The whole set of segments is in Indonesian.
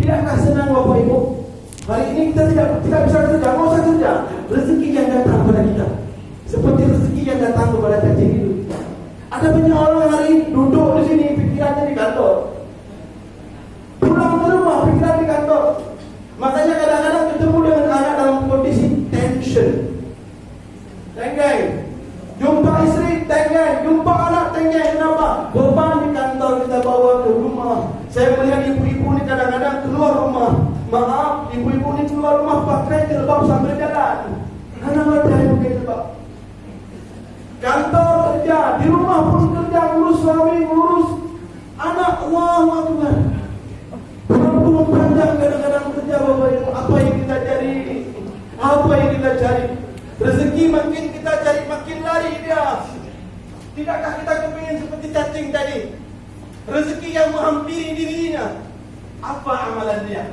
Tidakkah senang Bapak Ibu? Hari ini kita tidak bisa kerja, mau usah kerja. Rezeki yang datang kepada kita seperti rezeki yang datang kepada cacing itu. Ada banyak orang hari ini duduk di sini, pikirannya di kantor. Pulang ke rumah, pikiran di kantor. Makanya kadang-kadang ketemu dengan anak dalam kondisi tension. Tenggai. Jumpa istri, tenggai. Jumpa anak, tenggai. Kenapa? Beban di kantor kita bawa ke rumah. Saya melihat ibu-ibu ni kadang-kadang keluar rumah. Maaf, ibu-ibu ni keluar rumah pakai jilbab sambil jalan. Karena ada yang pakai jilbab. Kantor kerja, di rumah pun kerja, ngurus suami, ngurus anak. Allahu Akbar. 24 jam kadang-kadang kerja Bapak Ibu. Apa yang kita cari? Apa yang kita cari? Rezeki makin kita cari makin lari dia. Tidakkah kita kepingin seperti cacing tadi? Rezeki yang menghampiri dirinya. Apa amalan dia?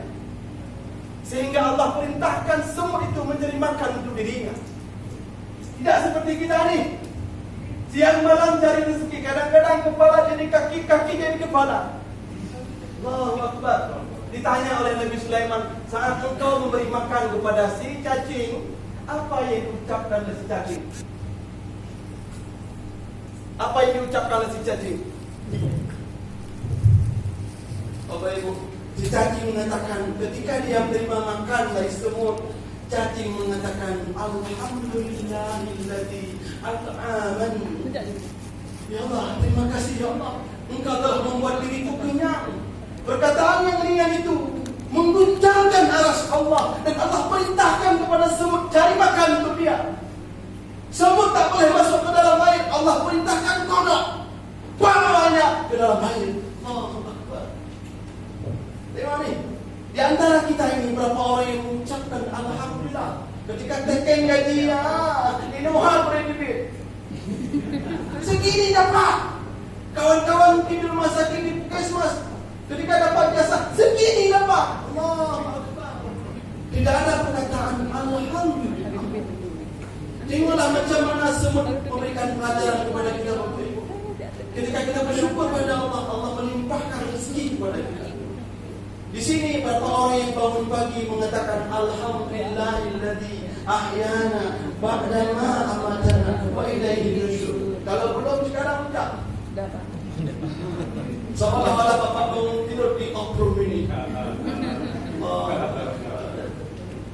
Sehingga Allah perintahkan semua itu menjadi makan untuk dirinya. Tidak seperti kita ni. Siang malam cari rezeki. Kadang-kadang kepala jadi kaki, kaki jadi kepala. Allahu Akbar. Ditanya oleh Nabi Sulaiman, saat engkau memberi makan kepada si cacing, apa yang diucapkan oleh si cacing? Apa yang diucapkan oleh si cacing? Bapak Ibu, si cacing mengatakan ketika dia menerima makan dari semut, cacing mengatakan Alhamdulillahilladzi at'amani. Ya Allah, terima kasih ya Allah, Engkau telah membuat diriku kenyang. Perkataan yang ringan itu mengguncangkan aras Allah, dan Allah perintahkan kepada semut cari makan untuk dia. Semut tak boleh masuk ke dalam air. Allah perintahkan kodok banyak ke dalam air. Allahu Akbar. Tengok ni, di antara kita ini berapa orang yang mengucapkan Alhamdulillah ketika tekeng gaji, ini mohon boleh dibit segini dapat. Kawan-kawan di rumah sakit di Puskesmas ketika dapat jasa segini dapat. Allahu Akbar. Tidak ada perkataan Alhamdulillah. Tengoklah macam mana semut memberikan pelajaran kepada kita Bapak Ibu. Ketika kita bersyukur kepada Allah, Allah melimpahkan rezeki kepada kita. Di sini berapa orang yang bangun pagi mengatakan Alhamdulillahilladzi ahyana ba'da ma amatana wa ilaihi nusyur. Kalau belum sekarang ucap. Seolah-olah bapak bangun tidur di oknum ini.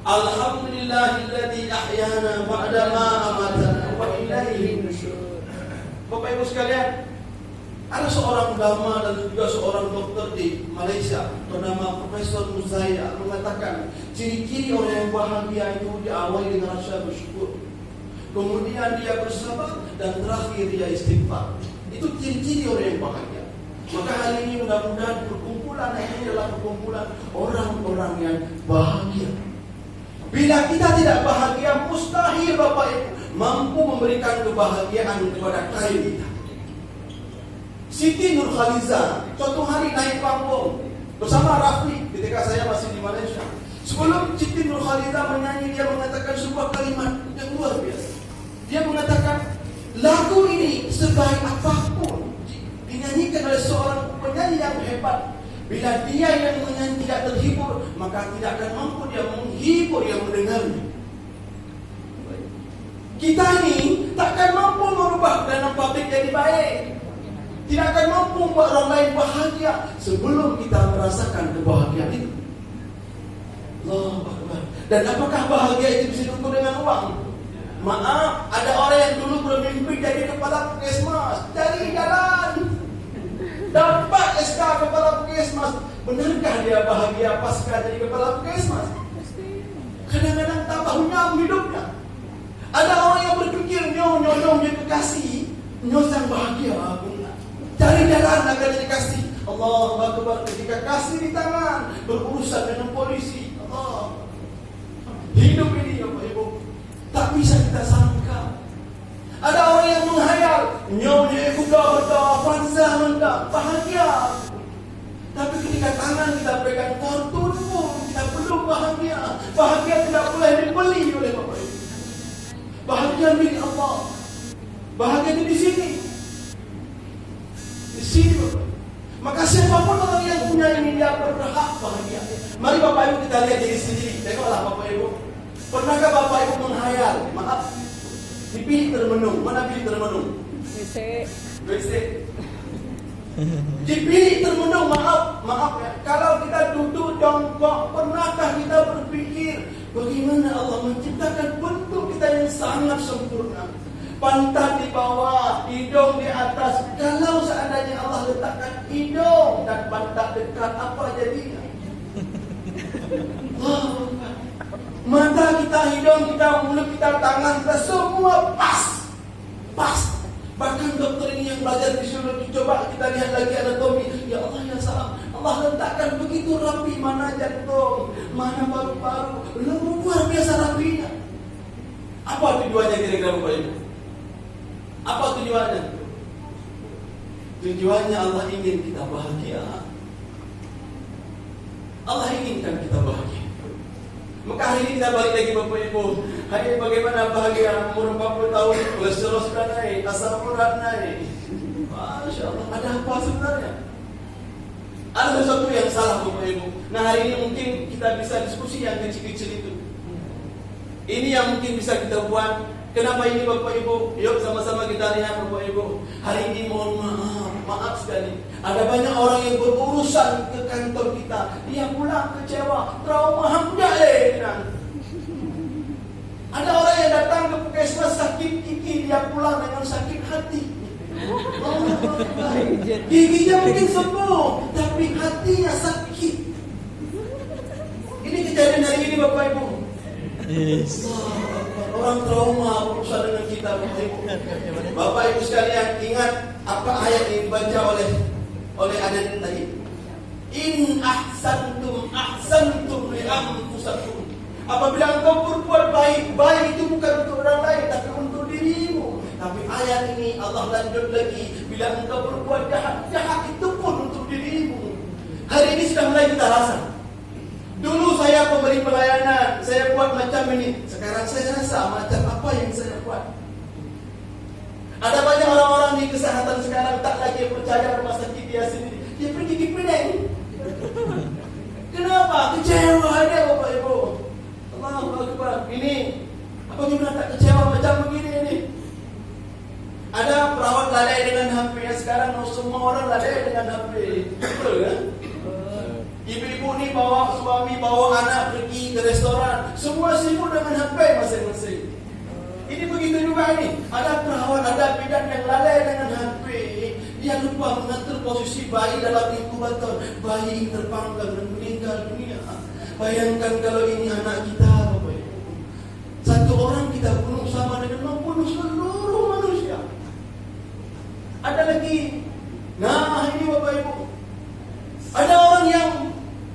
Alhamdulillahilladzi ahyana ba'da ma amatana wa ilaihi nusyur. Bapak Ibu sekalian, ada seorang ulama dan juga seorang dokter di Malaysia bernama Profesor Muzaya mengatakan ciri-ciri orang yang bahagia itu diawali dengan rasa bersyukur, kemudian dia bersabar, dan terakhir dia istighfar. Itu ciri-ciri orang yang bahagia. Maka hari ini mudah-mudahan perkumpulan ini adalah perkumpulan orang-orang yang bahagia. Bila kita tidak bahagia, mustahil Bapak Ibu mampu memberikan kebahagiaan kepada klien kita. Siti Nurhaliza suatu hari naik panggung bersama Rafli ketika saya masih di Malaysia. Sebelum Siti Nurhaliza menyanyi, dia mengatakan sebuah kalimat yang luar biasa. Dia mengatakan lagu ini sebaik apapun dinyanyikan oleh seorang penyanyi yang hebat, bila dia yang menyanyi tidak terhibur, maka tidak akan mampu dia menghibur yang mendengarnya. Kita ini takkan mampu merubah pelayanan publik jadi baik, tidak akan mampu membuat orang lain bahagia sebelum kita merasakan kebahagiaan itu. Allahu Akbar. Dan apakah bahagia itu bisa diukur dengan uang? Maaf, ada orang yang dulu bermimpi jadi kepala puskesmas, cari jalan, dapat SK kepala puskesmas. Benarkah dia bahagia pasca jadi kepala puskesmas? Kadang-kadang tambah nyam hidupnya. Ada orang yang berpikir nyong dia kekasih, nyong sang bahagia. Cari jalan agar jadi kasih. Allahu Akbar. Ketika kasih di tangan, berurusan dengan polisi. Allah. Hidup ini Bapak Ibu tak bisa kita sangka. Ada orang yang menghayal nyonya kuda Franza mendak bahagia. Tapi ketika tangan kita pegang kartun pun kita belum bahagia. Bahagia tidak boleh dibeli oleh Bapak Ibu. Bahagia milik Allah. Bahagia itu di sini. Di sini Bapak. Maka siapapun orang yang punya ini dia berhak bahagia. Mari Bapak Ibu kita lihat diri sendiri. Tengoklah Bapak Ibu. Pernahkah Bapak Ibu menghayal? Maaf, dipilih termenung. Mana pilih termenung? WC. Dipilih termenung. Maaf ya. Kalau kita duduk jongkok, pernahkah kita berpikir bagaimana Allah menciptakan bentuk kita yang sangat sempurna? Pantat di bawah, hidung di atas. Kalau seandainya Allah letakkan hidung dan pantat dekat, apa jadinya? Mata kita, hidung kita, mulut kita, tangan kita, semua pas. Bahkan dokter ini yang belajar fisiologi, coba kita lihat lagi anatomi. Ya Allah ya salam, Allah letakkan begitu rapi, mana jantung, mana paru-paru, luar biasa rapinya. Apa tujuannya kira-kira Bapak Ibu? Apa tujuannya? Tujuannya Allah ingin kita bahagia. Allah inginkan kita bahagia. Maka hari ini kita balik lagi Bapak Ibu. Hari ini bagaimana bahagia? Umur 40 tahun, kolesterol sudah naik, asam urat naik. Masya Allah, ada apa sebenarnya? Ada sesuatu yang salah Bapak Ibu. Nah hari ini mungkin kita bisa diskusi yang kecil-kecil itu. Ini yang mungkin bisa kita buat. Kenapa ini Bapak Ibu? Yuk sama-sama kita lihat Bapak Ibu. Hari ini mohon maaf sekali. Ada banyak orang yang berurusan ke kantor kita. Dia pulang kecewa, trauma hamdah Ada orang yang datang ke puskesmas sakit gigi, dia pulang dengan sakit hati. Giginya mungkin sembuh, tapi hatinya sakit. Ini kejadian hari ini Bapak Ibu. Orang trauma berurusan dengan kita Bapak Ibu. Bapak Ibu sekalian ingat apa ayat yang dibaca oleh adik tadi. In ahsantum li anfusakum. Apabila engkau berbuat baik itu bukan untuk orang lain tapi untuk dirimu. Tapi ayat ini Allah lanjut lagi, bila engkau berbuat jahat itu pun untuk dirimu. Hari ini sudah mulai kita rasa. Dulu saya pemberi pelayanan, saya buat macam ini. Sekarang saya rasa macam apa yang saya buat. Ada banyak orang-orang di kesehatan sekarang tak lagi percaya rumah sakit dia sendiri. Dia pergi ke Penang. Kenapa? Kecewa dia Bapak Ibu. Allahu Akbar. Ini apa gimana tak kecewa macam begini ini? Ada perawat lalai dengan HP ya. Sekarang semua orang lalai dengan HP. Betul kan? Ibu-ibu ni bawa suami, bawa anak pergi ke restoran, semua sibuk dengan HP masing-masing. Ini begitu juga ini. Ada perawat, ada bidan yang lalai dengan HP. Dia lupa mengatur posisi bayi dalam inkubator. Bayi terpanggang dan meninggal dunia. Bayangkan kalau ini anak kita Bapak Ibu. Satu orang kita bunuh sama dengan membunuh seluruh manusia. Ada lagi. Nah ini Bapak Ibu. Ada orang yang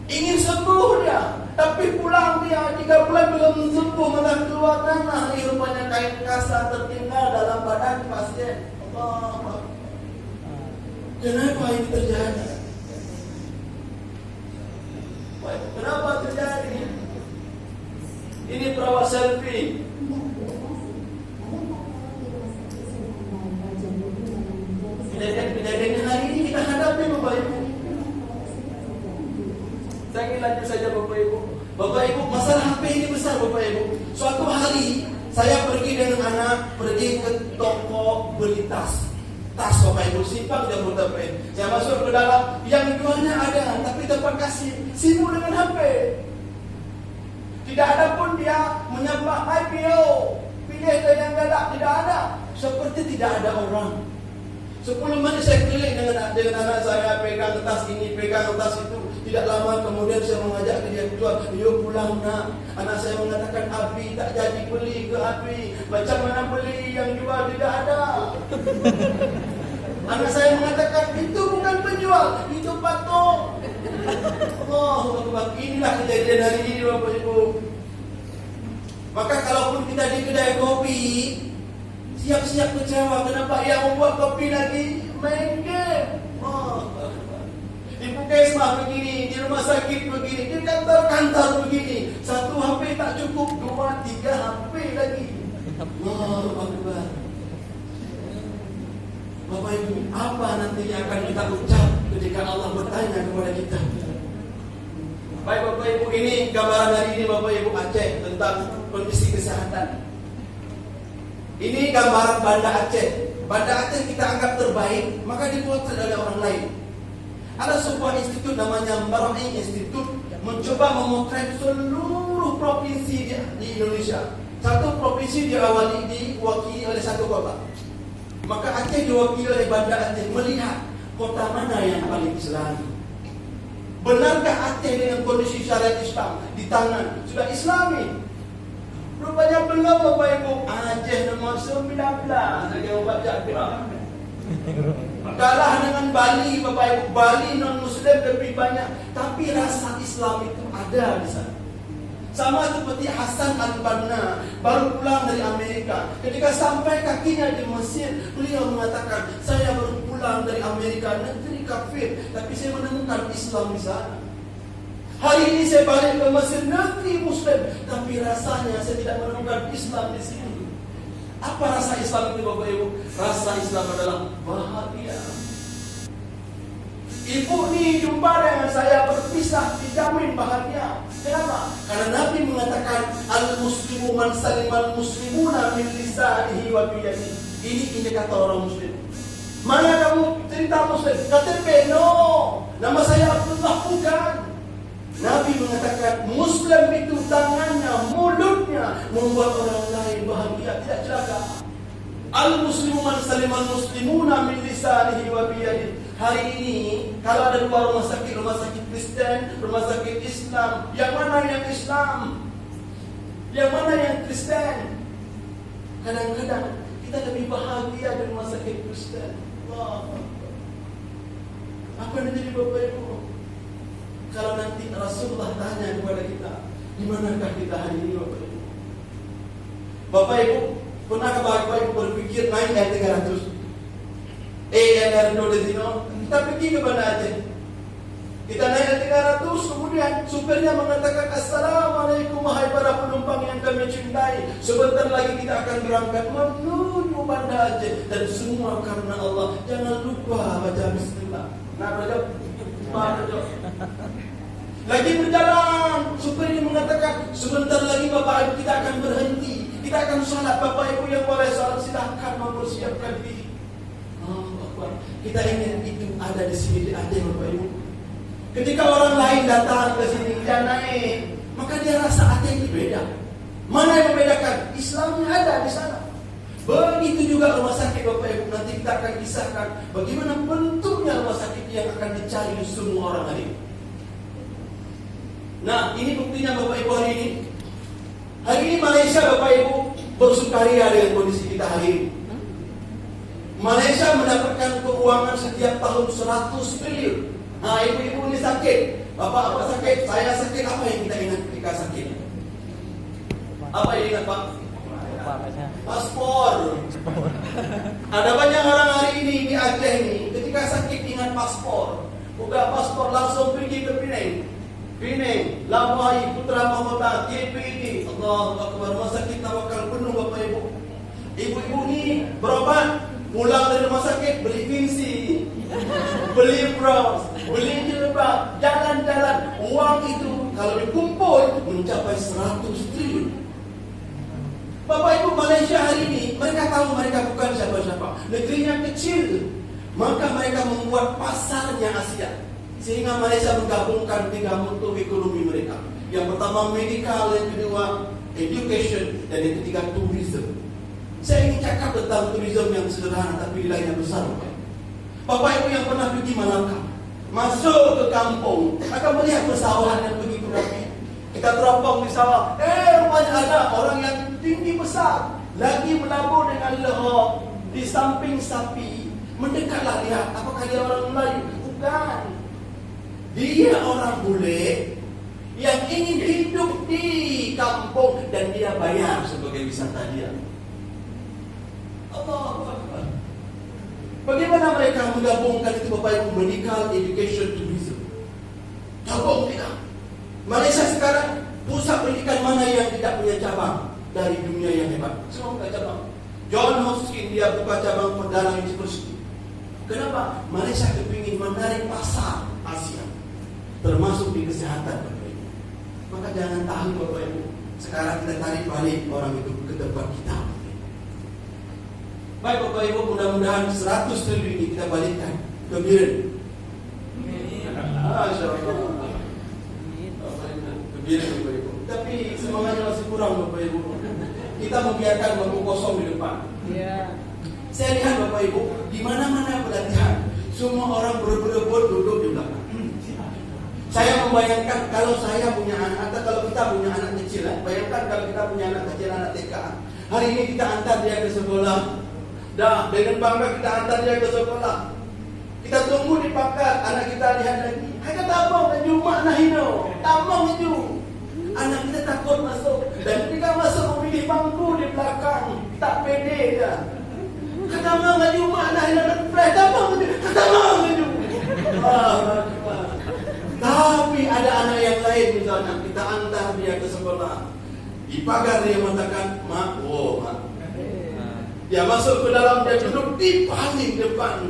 ingin sembuh dia, tapi pulang dia 3 bulan belum sembuh, malah keluar tanah. Ini rupanya kain kasar tertinggal dalam badan pasien. Allah. Kenapa ini terjadi? Kenapa terjadi? Ini perawat selfie. Kejadian hari ini kita hadapi Bapak Ibu. Saya ingin lanjut saja Bapak Ibu. Bapak Ibu, masalah HP ini besar Bapak Ibu. Suatu hari saya pergi dengan anak pergi ke toko beli tas Bapak Ibu, simpang Jambu Tepe. Saya masuk ke dalam, yang jualnya ada, tapi tempat kasih sibuk dengan HP. Tidak ada pun dia menyembah IPO, pilih yang galak, tidak ada. Seperti tidak ada orang. 10 menit saya keliling dengan anak saya, pegang tas ini, pegang tas itu. Tidak lama kemudian saya mengajak dia jual. Yuk pulang nak. Anak saya mengatakan Abi tak jadi beli ke Abi. Macam mana beli, yang jual tidak ada. Anak saya mengatakan itu bukan penjual, itu patung. Allahu Akbar. Inilah kejadian hari ini Bapak Ibu. Maka kalaupun kita di kedai kopi, siap-siap kecewa. Kenapa ia membuat kopi lagi? Main game. Di puskesmas begini, di rumah sakit begini, di kantor-kantor begini. 1 HP tak cukup, 2, 3 HP lagi. Allahu Akbar. Bapak Ibu, apa nanti yang akan kita ucap ketika Allah bertanya kepada kita. Baik Bapak Ibu, ini gambaran hari ini Bapak Ibu Aceh tentang kondisi kesehatan. Ini gambaran Banda Aceh. Banda Aceh kita anggap terbaik, maka dipotret oleh orang lain. Ada sebuah institut namanya Meraih Institute mencoba memotret seluruh provinsi di Indonesia. Satu provinsi diwakili oleh satu kota. Maka Aceh diwakili oleh Banda Aceh melihat kota mana yang paling Islami. Benarkah Aceh dengan kondisi syariat Islam di tangan sudah Islami? Rupanya belum Bapak Ibu. Aceh nomor 19 lagi baca Quran. Kalah dengan Bali Bapak Ibu. Bali non Muslim lebih banyak, tapi rasa Islam itu ada di sana. Sama seperti Hasan Al-Banna baru pulang dari Amerika. Ketika sampai kakinya di Mesir, beliau mengatakan, saya baru pulang dari Amerika, negeri kafir, tapi saya menemukan Islam di sana. Hari ini saya balik ke Mesir, negeri Muslim, tapi rasanya saya tidak menemukan Islam di sini. Apa rasa Islam itu Bapak Ibu? Rasa Islam adalah bahagia. Ibu ni jumpa dengan saya berpisah, dijamin bahagia. Kenapa? Karena Nabi mengatakan al-muslimu man salimal muslimuna min lisanihi wa biyadihi. Ini indikator orang muslim. Mana kamu cerita muslim? KTP no. Nama saya Abdullah bukan. Nabi mengatakan muslim itu tangannya, mulutnya membuat orang lain bahagia, tidak celaka. Al-muslimu man salimal muslimuna min lisanihi wa biyadihi. Hari ini kalau ada dua rumah sakit Kristen, rumah sakit Islam, yang mana yang Islam? Yang mana yang Kristen? Kadang-kadang kita lebih bahagia di rumah sakit Kristen. Wah. Apa yang jadi Bapak Ibu? Kalau nanti Rasulullah tanya kepada kita, di manakah kita hari ini Bapak Ibu? Bapak Ibu, pernahkah Bapak Ibu berpikir naik R300? Yang kita pergi ke Banda Aceh. Kita naik 300, kemudian supirnya mengatakan Assalamualaikum wahai para penumpang yang kami cintai. Sebentar lagi kita akan berangkat menuju Banda Aceh. Dan semua karena Allah. Jangan lupa baca bismillah. Nah, berjauh. Lagi berjalan, supirnya mengatakan sebentar lagi Bapak Ibu kita akan berhenti. Kita akan sholat. Bapak Ibu yang boleh sholat silahkan mempersiapkan diri. Kita ingin itu ada di sini di Aceh Bapak Ibu. Ketika orang lain datang ke sini dia naik, maka dia rasa Aceh ini beda. Mana yang membedakan? Islamnya ada di sana. Begitu juga rumah sakit Bapak Ibu. Nanti kita akan kisahkan bagaimana bentuknya rumah sakit yang akan dicari semua orang hari ini. Nah, ini buktinya Bapak Ibu hari ini. Hari ini Malaysia Bapak Ibu bersukaria dengan kondisi kita hari ini. Malaysia mendapatkan keuangan setiap tahun 100 triliun. Nah, ibu-ibu ini sakit. Bapak apa sakit? Saya sakit. Apa yang kita ingat ketika sakit? Apa yang ingat Pak? Paspor. Ada banyak orang hari ini di Aceh ini ketika sakit ingat paspor. Buka paspor langsung pergi ke Penang, Labuai, Putra Mahkota, KPD. Allahu Akbar. Rumah sakit Tawakal penuh Bapak Ibu. Ibu-ibu ini berobat. Pulang dari rumah sakit, beli pinsi, beli bros, beli jilbab, jalan-jalan. Uang itu kalau dikumpul mencapai 100 triliun. Bapak Ibu, Malaysia hari ini mereka tahu mereka bukan siapa-siapa. Negerinya kecil, maka mereka membuat pasarnya Asia. Sehingga Malaysia menggabungkan 3 mutu ekonomi mereka. Yang pertama medical, yang kedua education, dan yang ketiga tourism. Saya ingin cakap tentang turisme yang sederhana tapi nilainya besar. Bapak Ibu yang pernah pergi Malaka, masuk ke kampung, akan melihat persawahan yang begitu rapi. Kita teropong di sawah, rupanya ada orang yang tinggi besar, lagi melabur dengan lehok di samping sapi. Mendekatlah lihat, apakah dia orang Melayu? Bukan. Dia orang bule yang ingin hidup di kampung dan dia bayar sebagai wisata dia. Allah. Bagaimana mereka menggabungkan itu Bapak Ibu? Medical, education, tourism. Gabung tidak. Malaysia sekarang pusat pendidikan mana yang tidak punya cabang dari dunia yang hebat? Semua buka cabang. John Hopkins dia buka cabang Perdana University. Kenapa? Malaysia kepingin menarik pasar Asia, termasuk di kesehatan Bapak Ibu. Maka jangan tahan Bapak Ibu, sekarang kita tarik balik orang itu ke tempat kita. Baik Bapak Ibu, mudah-mudahan 100 triliun ini kita balikkan ke Biren. Masya Allah. Ke Biren Bapak Ibu. Tapi semangatnya masih kurang Bapak Ibu. Kita membiarkan bangku kosong di depan. Saya lihat Bapak Ibu, di mana-mana pelatihan, semua orang berebut-rebut duduk di belakang. Saya membayangkan kalau saya punya anak, atau kalau kita punya anak kecil, bayangkan kalau kita punya anak kecil, anak TK. Hari ini kita antar dia ke sekolah. Dah, dengan bangga kita antar dia ke sekolah. Kita tunggu di pagar, anak kita lihat lagi. Hanya tabung dan Jumat nahino, tabung itu. Anak kita takut masuk, dan ketika masuk memilih bangku di belakang, tak pede dah. Kata mak Jumat nahino dan flash tabung itu, kata mak itu. Tapi ada anak yang lain misalnya, kita antar dia ke sekolah. Di pagar dia mengatakan, mak, mak. Dia masuk ke dalam, dia duduk di paling depan.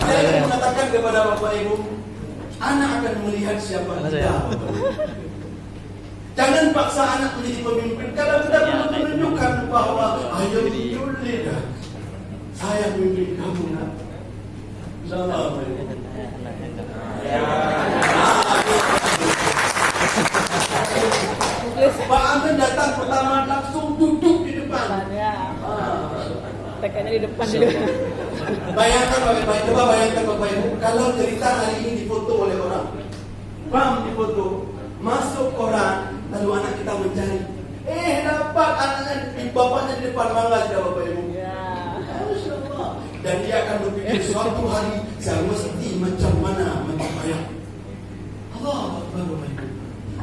Saya mengatakan kepada Bapak Ibu, anak akan melihat siapa kita. Jangan paksa anak menjadi pemimpin. Kalau kita perlu menunjukkan bahwa ayo juli dah, saya memimpin kamu nak. Salam. Pak Amin datang pertama langsung duduk di depan. Tekannya di depan juga. Bayangkan Bapak, coba bayangkan Bapak Ibu, kalau cerita hari ini difoto oleh orang, difoto, masuk koran, lalu anak kita mencari, dapat anaknya, bapaknya di depan, bangga tidak Bapak Ibu? Masya Allah. Dan dia akan berpikir suatu hari saya mesti macam mana mencapainya. Allah Akbar Bapak Ibu.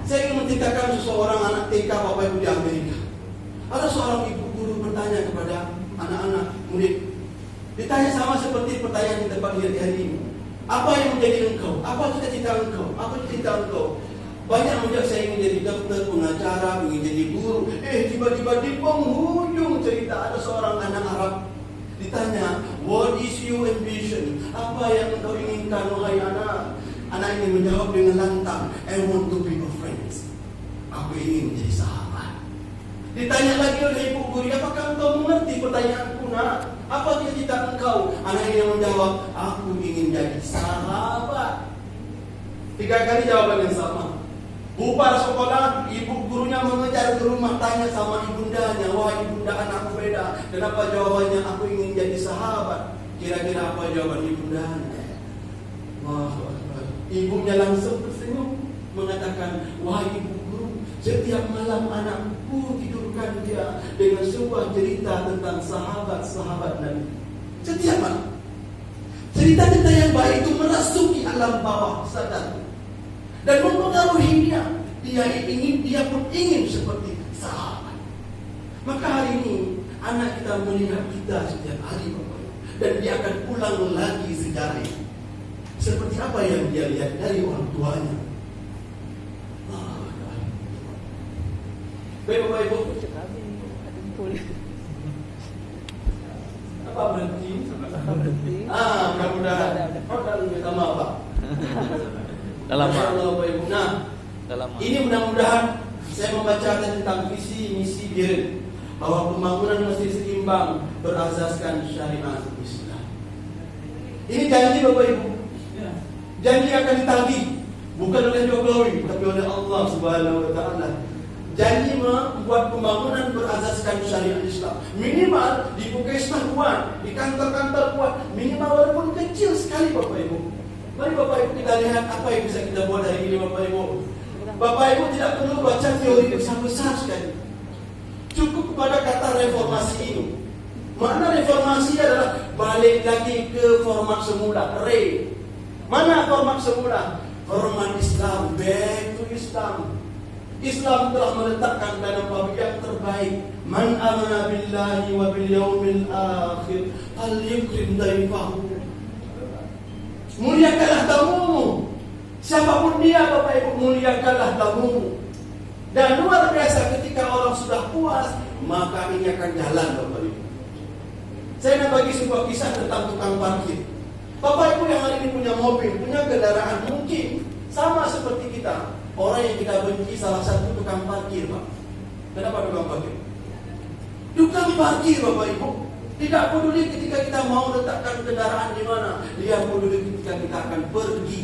Saya ingin menceritakan seseorang anak TK Bapak Ibu di Amerika. Ada seorang ibu guru bertanya kepada anak-anak murid. Ditanya sama seperti pertanyaan kita pagi hari ini. Apa yang menjadi engkau? Apa cita-cita engkau? Apa cita engkau? Banyak menjawab saya ingin jadi dokter, pengacara, ingin jadi guru. Tiba-tiba di penghujung cerita ada seorang anak Arab. Ditanya, what is your ambition? Apa yang engkau inginkan wahai anak? Anak ini menjawab dengan lantang, I want to be a friend. Aku ingin menjadi sahabat. Ditanya lagi oleh ibu guru, apakah engkau mengerti pertanyaanku nak? Apa cita-cita engkau? Anak ini menjawab, aku ingin jadi sahabat. 3 kali jawaban yang sama. Bubar sekolah, ibu gurunya mengejar ke rumah, tanya sama ibundanya, wahai ibunda anakku beda. Kenapa jawabannya aku ingin jadi sahabat? Kira-kira apa jawaban ibundanya? Ibunya langsung tersenyum, mengatakan, wahai ibu guru, setiap malam anakku tidurkan dia dengan sebuah cerita tentang sahabat-sahabat Nabi. Setiap malam. Cerita-cerita yang baik itu merasuki alam bawah sadar dan mempengaruhi dia. Dia pun ingin seperti sahabat. Maka hari ini anak kita melihat kita setiap hari Bapak, dan dia akan pulang lagi sejarah seperti apa yang dia lihat dari orang tuanya. Baik Bapak Ibu, apa berhenti? Mudah-mudahan. Minta maaf Pak. Dalam Bapak Ibu. Ini mudah-mudahan saya membaca tentang visi misi Biren, bahwa pembangunan mesti seimbang berasaskan syariat Islam. Ini janji Bapak Ibu. Janji akan ditagih, bukan oleh Jokowi, tapi oleh Allah Subhanahu Wa Taala. Janji membuat pembangunan berasaskan syariat Islam. Minimal di Puskesmas kuat, di kantor-kantor kuat, minimal walaupun kecil sekali Bapak Ibu. Mari Bapak Ibu kita lihat apa yang bisa kita buat hari ini Bapak Ibu. Bapak Ibu tidak perlu baca teori besar-besar sekali. Cukup kepada kata reformasi ini. Makna reformasi adalah balik lagi ke format semula, Mana format semula? Format Islam, back to Islam. Islam telah meletakkan dalam bab yang terbaik, man amana billahi wa bil yaumil akhir falyukrim daifahu. Muliakanlah tamumu. Siapapun dia Bapak Ibu, muliakanlah tamumu. Dan luar biasa ketika orang sudah puas, maka ini akan jalan Bapak Ibu. Saya nak bagi sebuah kisah tentang tukang parkir. Bapak Ibu yang hari ini punya mobil, punya kendaraan, mungkin sama seperti kita. Orang yang kita benci salah satu tukang parkir, Pak. Kenapa tukang parkir? Tukang parkir Bapak Ibu tidak peduli ketika kita mau letakkan kendaraan di mana, dia peduli ketika kita akan pergi.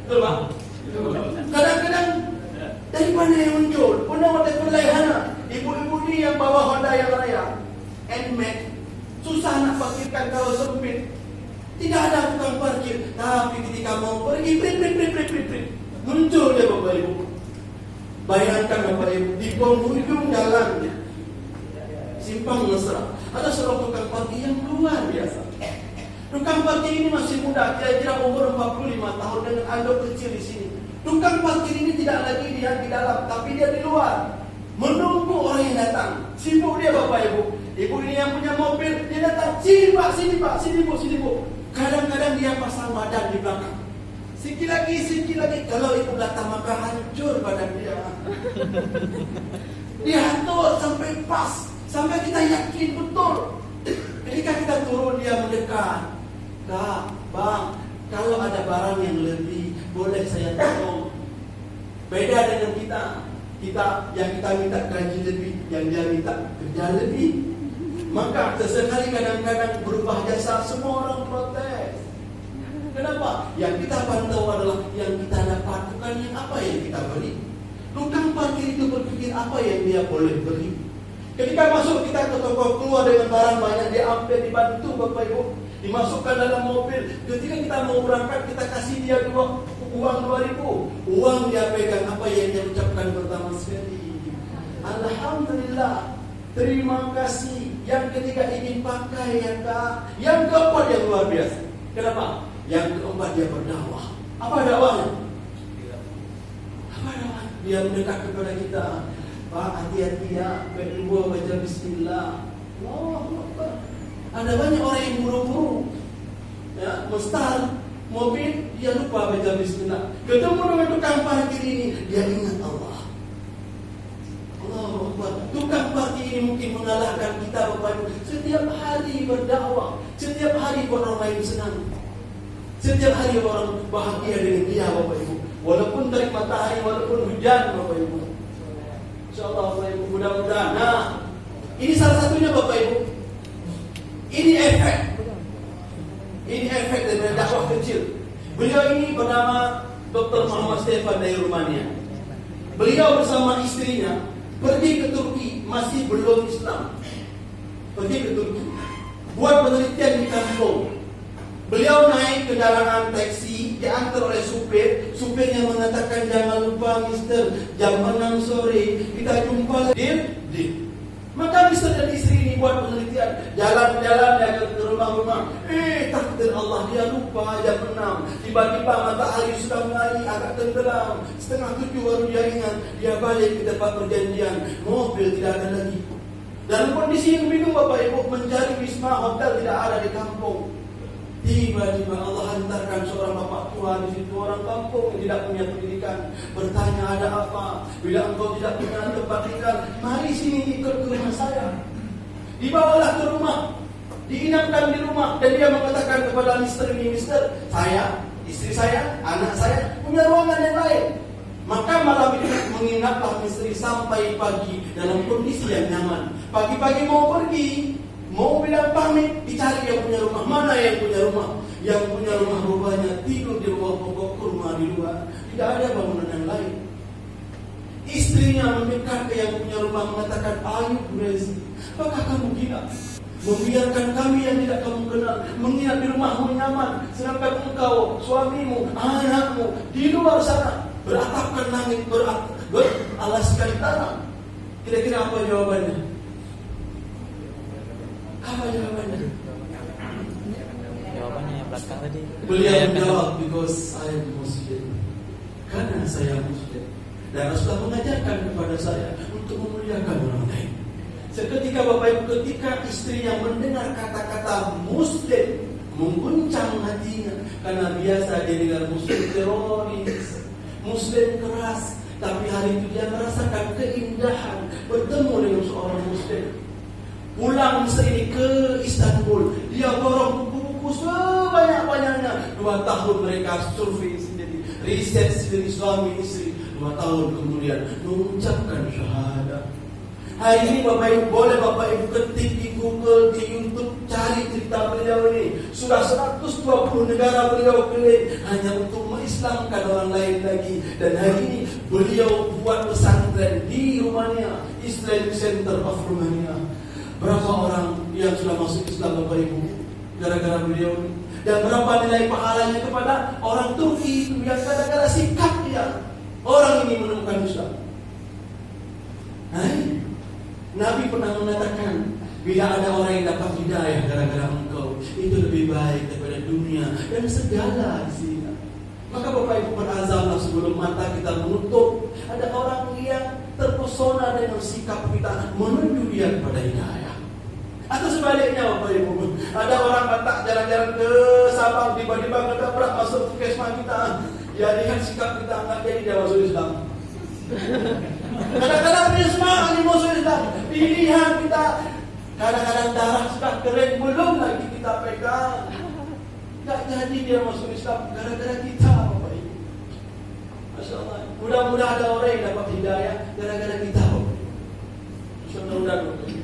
Betul Pak? Kadang-kadang dari mana yang muncul? Pernah ada perlaihana. Ibu-ibu ini yang bawa Honda yang raya, NMAX, susah nak parkirkan kalau sempit. Tidak ada tukang parkir. Tapi ketika mau pergi, muncul dia Bapak Ibu. Bayangkan Bapak Ibu, di penghujung jalan Simpang Mesra ada seorang tukang parkir yang luar biasa. Tukang parkir ini masih muda, kira-kira umur 45 tahun dengan anduk kecil di sini. Tukang parkir ini tidak lagi dia di dalam, tapi dia di luar, menunggu orang yang datang. Sibuk dia Bapak Ibu. Ibu ini yang punya mobil, dia datang, sini Pak, sini Pak, sini Bu, sini Bu. Kadang-kadang dia pasang badan di belakang. Sikit lagi. Kalau ibu datang maka hancur badan dia. Dia atur sampai pas, sampai kita yakin betul. Ketika kita turun dia mendekat. Kak, Bang, kalau ada barang yang lebih, boleh saya tolong. Beda dengan kita yang kita minta gaji lebih, yang dia minta kerja lebih. Maka sesekali kadang-kadang berubah jasa, semua orang protes. Kenapa? Yang kita pantau adalah yang kita dapat, bukan yang apa yang kita beli. Tukang parkir itu berpikir apa yang dia boleh beli. Ketika masuk kita ke toko, keluar dengan barang banyak, dia ambil, dibantu Bapak Ibu, dimasukkan dalam mobil. Ketika kita mau berangkat, kita kasih dia uang 2.000. Uang dia pegang, apa yang dia ucapkan pertama sekali, Alhamdulillah, terima kasih. Yang ketiga ingin pakai ya Kak. Yang keempat yang luar biasa. Kenapa? Yang keempat dia berdakwah. Apa dakwahnya? Dia mendekat kepada kita. Pak, hati-hati ya, kedua baca bismillah. Allahu Akbar. Ada banyak orang yang buru-buru, ya, start mobil, dia lupa baca bismillah. Ketemu dengan tukang parkir ini, dia ingat Allah. Allahu Akbar. Tukang parkir ini mungkin mengalahkan kita Bapak Ibu. Setiap hari berdakwah, setiap hari orang lain senang, setiap hari orang bahagia dengan dia Bapak Ibu. Walaupun terik matahari, walaupun hujan Bapak Ibu. InsyaAllah Bapak Ibu, mudah-mudahan. Nah, ini salah satunya Bapak Ibu. Ini efek dari dakwah kecil. Beliau ini bernama Dr. Muhammad Stefan dari Rumania. Beliau bersama istrinya pergi ke Turki, masih belum Islam. Pergi ke Turki, buat penelitian di kampung. Beliau naik kendaraan taksi, diantar oleh supir. Supirnya mengatakan, jangan lupa Mister, jam 6 sore kita jumpa. Deal. Maka Mister dan istri ini buat penelitian. Jalan-jalan dia ke rumah-rumah. Takdir Allah, dia lupa jam 6. Tiba-tiba matahari sudah mulai agak tenggelam. 6:30 baru dia ingat. Dia balik ke tempat perjanjian. Mobil tidak ada lagi. Dalam kondisi yang bingung Bapak Ibu, mencari wisma hotel tidak ada di kampung. Tiba-tiba Allah hantarkan seorang bapak tua di situ, orang kampung yang tidak punya pendidikan. Bertanya, ada apa? Bila engkau tidak punya tempat tinggal, mari sini ikut ke rumah saya. Dibawalah ke rumah, diinapkan di rumah, dan dia mengatakan kepada Mister ini, Mister, saya, istri saya, anak saya punya ruangan yang lain. Maka malam ini menginaplah istri sampai pagi dalam kondisi yang nyaman. Pagi-pagi mau pergi, mau bilang pamit, dicari yang punya rumah. Mana yang punya rumah? Yang punya rumah rupanya tidur di bawah pokok kurma di luar. Tidak ada bangunan yang lain. Istrinya mendekat ke yang punya rumah mengatakan, ayo Rezi, apakah kamu gila? Membiarkan kami yang tidak kamu kenal menginap di rumahmu nyaman, sedangkan engkau, suamimu, anakmu di luar sana beratapkan langit, beralaskan tanah. Kira-kira apa jawabannya? Apa jawabannya? Jawabannya yang belakang tadi. Beliau menjawab, because I am Muslim. Karena saya Muslim. Dan Rasulullah mengajarkan kepada saya untuk memuliakan orang lain. Seketika Bapak Ibu, ketika istrinya mendengar kata-kata Muslim, mengguncang hatinya. Karena biasa dia dengar Muslim teroris, Muslim keras. Tapi hari itu dia merasakan keindahan bertemu dengan seorang Muslim. Pulang ini ke Istanbul, dia borong buku-buku sebanyak-banyaknya. 2 tahun mereka survei sendiri, riset sendiri suami istri. 2 tahun kemudian mengucapkan syahadat. Hari ini Bapak Ibu boleh Bapak Ibu ketik di Google, di YouTube, cari cerita beliau ini. Sudah 120 negara beliau keliling hanya untuk mengislamkan orang lain lagi. Dan hari ini beliau buat pesantren di Rumania, Islamic Center of Romania. Berapa orang yang sudah masuk Islam Bapak Ibu gara-gara beliau ini? Dan berapa nilai pahalanya kepada orang Turki itu yang gara-gara sikap dia orang ini menemukan Islam. Nabi pernah mengatakan, bila ada orang yang dapat hidayah gara-gara engkau, itu lebih baik daripada dunia dan segala isinya. Maka Bapak Ibu berazamlah sebelum mata kita menutup. Ada orang yang terpesona dengan sikap kita menuju dia kepada hidayah. Atau sebaliknya Bapak Ibu, ada orang Batak jalan-jalan ke Sabang, tiba-tiba kedabrak masuk ke kesma kita. Ya lihat sikap kita, enggak jadi dia masuk Islam. Kadang-kadang dia semangat di masuk Islam. Pilihan kita, kadang-kadang darah sudah kering, belum lagi kita pegang. Tak jadi dia masuk Islam gara-gara kita Bapak Ibu. Masya Allah. Mudah-mudahan ada orang yang dapat hidayah gara-gara kita Bapak Ibu. Mudah-mudahan.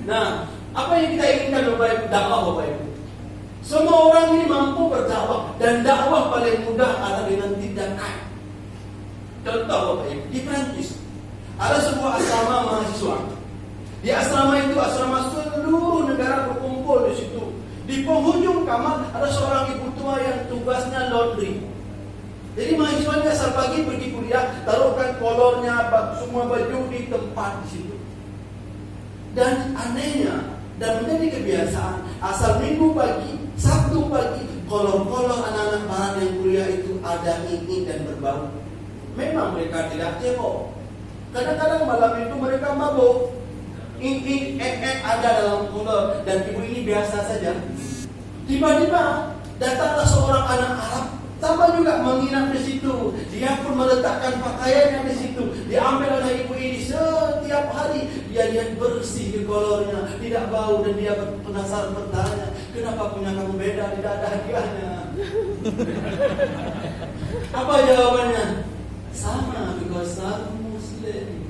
Nah, apa yang kita inginkan Bapak Ibu? Dakwah Bapak Ibu. Semua orang ini mampu berdakwah. Dan dakwah paling mudah adalah dengan tindakan. Contoh Bapak Ibu, di Perancis ada sebuah asrama mahasiswa. Di asrama itu, asrama seluruh negara berkumpul di situ. Di penghujung kamar ada seorang ibu tua yang tugasnya laundry. Jadi mahasiswa ini asal pagi pergi kuliah, taruhkan kolornya, semua baju di tempat di situ. Dan anehnya dan menjadi kebiasaan, asal Minggu pagi, Sabtu pagi, kolor-kolor anak-anak barat yang kuliah itu ada ingin dan berbau. Memang mereka tidak cebok. Kadang-kadang malam itu mereka mabuk. Ada dalam kolor. Dan ibu ini biasa saja. Tiba-tiba datanglah seorang anak Arab, sama juga menginap di situ. Dia pun meletakkan pakaiannya di situ. Diambil oleh ibu ini setiap hari. Dia lihat bersih di kolornya, tidak bau, dan dia penasaran bertanya, kenapa punya kamu beda, tidak ada hadiahnya? Apa jawabannya? Sama, because I'm Muslim.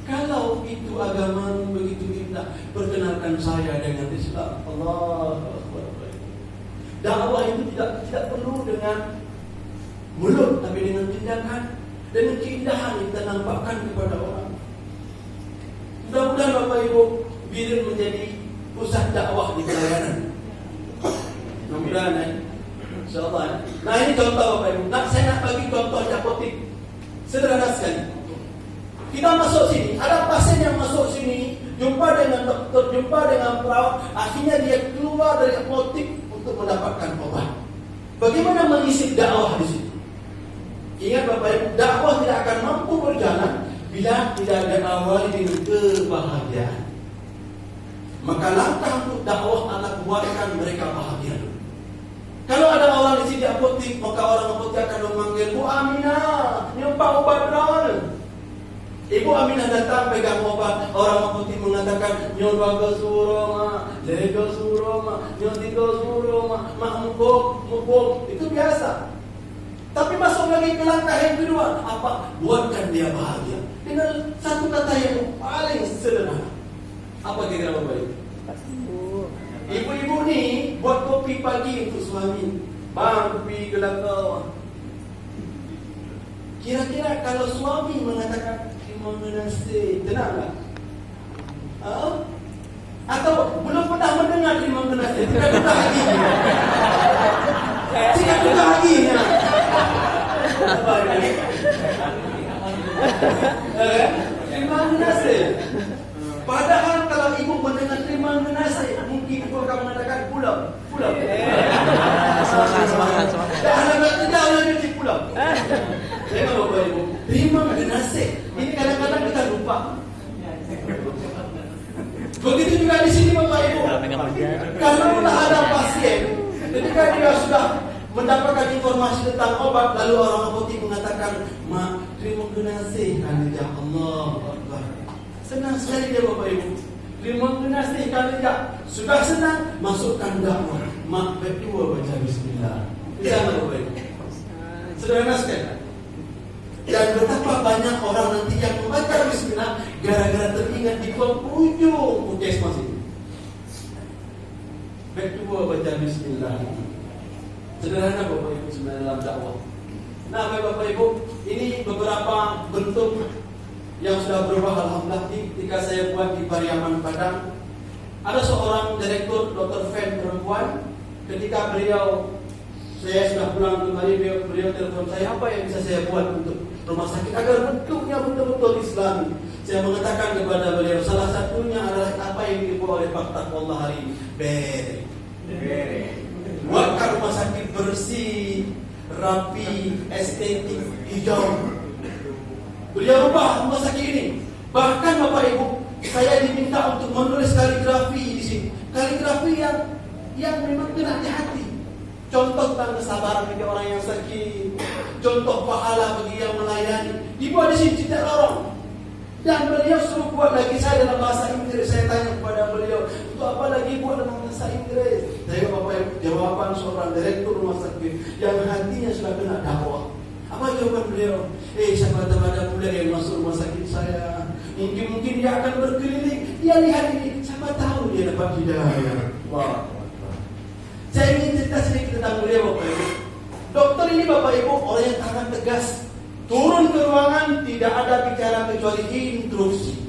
Kalau itu agamamu begitu indah, perkenalkan saya dengan Islam. Allahu Akbar. Dakwah itu tidak perlu dengan mulut, tapi dengan tindakan, dengan keindahan yang kita nampakkan kepada orang. Mudah-mudahan Bapak Ibu Bilir menjadi pusat dakwah di pelayanan. Mudah-mudahan InsyaAllah. Nah ini contoh Bapak Ibu. Saya nak bagi contoh apotik sederhana sekali. Kita masuk sini, ada pasien yang masuk sini, jumpa dengan dokter, jumpa dengan perawat, akhirnya dia keluar dari apotik untuk mendapatkan obat. Bagaimana mengisi dakwah di situ? Ingat Bapak Ibu, dakwah tidak akan mampu berjalan bila tidak ada awal dengan kebahagiaan. Maka langkah untuk dakwah adalah buatkan mereka bahagia. Kalau ada orang di sini apotik, maka orang apotik akan memanggil Bu Aminah, nyumpah obat berapa? Ibu Aminah datang pegang obat, orang apotik mengatakan nyon baga suroma, lega suroma, nyon tiga suroma, mukbok, itu biasa. Tapi masuk lagi ke langkah yang kedua, apa? Buatkan dia bahagia dengan satu kata yang paling sederhana. Apa kira-kira Bapak Ibu? Ibu-ibu ni buat kopi pagi untuk suami. Bang, kopi gelap kau. Kira-kira kalau suami mengatakan terima kasih, tenang tak? Atau belum pernah mendengar terima kasih, tidak tukar lagi. Tidak tukar lagi. Apa ini? Terima kasih. Padahal kalau ibu mendengar terima kasih, mungkin ibu akan mengatakan pulang. Semangat. Dan anak-anak tidak ada pulang. Saya kalau Bapak Ibu, terima kasih. Ini kadang-kadang kita lupa. Begitu juga di sini Bapak Ibu. Kalau sudah ada pasien, ketika dia sudah mendapatkan informasi tentang obat, lalu orang apotik mengatakan, terima kasih kanija. Allah Akbar. Senang sekali dia Bapak Ibu. Terima kasih kanija. Sudah senang, masukkan dakwah. Mak berdua baca bismillah. Bisa nggak Bapak Ibu? Sederhana sekali. Dan betapa banyak orang nanti yang membaca bismillah gara-gara teringat di penghujung puskesmas itu. Berdua baca bismillah. Sederhana Bapak Ibu sebenarnya dalam dakwah. Nah Bapak Ibu, ini beberapa bentuk yang sudah berubah alhamdulillah ketika saya buat di Pariaman Padang. Ada seorang direktur Dr. Fen perempuan, ketika saya sudah pulang kembali, beliau telepon saya, apa yang bisa saya buat untuk rumah sakit agar bentuknya betul-betul Islami. Saya mengatakan kepada beliau, salah satunya adalah apa yang dibuat oleh Pak Taqwallah hari ini, buatkan rumah sakit bersih, rapi, estetik, hijau. Beliau rubah rumah sakit ini. Bahkan Bapak Ibu, saya diminta untuk menulis kaligrafi di sini. Kaligrafi yang memang kena di hati. Contoh tentang kesabaran bagi orang yang sakit, contoh pahala bagi yang melayani. Dibuat di sini tidak lorong. Dan beliau suruh buat lagi saya dalam bahasa Inggris. Saya tanya kepada beliau, untuk apa lagi buat dalam bahasa Inggris? Saya Bapak Ibu, jawaban seorang direktur rumah sakit yang hatinya sudah kena dakwah. Apa jawaban beliau? Siapa tahu ada pula yang masuk rumah sakit saya. Mungkin dia akan berkeliling. Dia lihat ini, siapa tahu dia dapat hidayah. Wah. Saya ingin cerita sedikit tentang beliau Bapak Ibu. Dokter ini Bapak Ibu orang yang sangat tegas. Turun ke ruangan tidak ada bicara kecuali instruksi.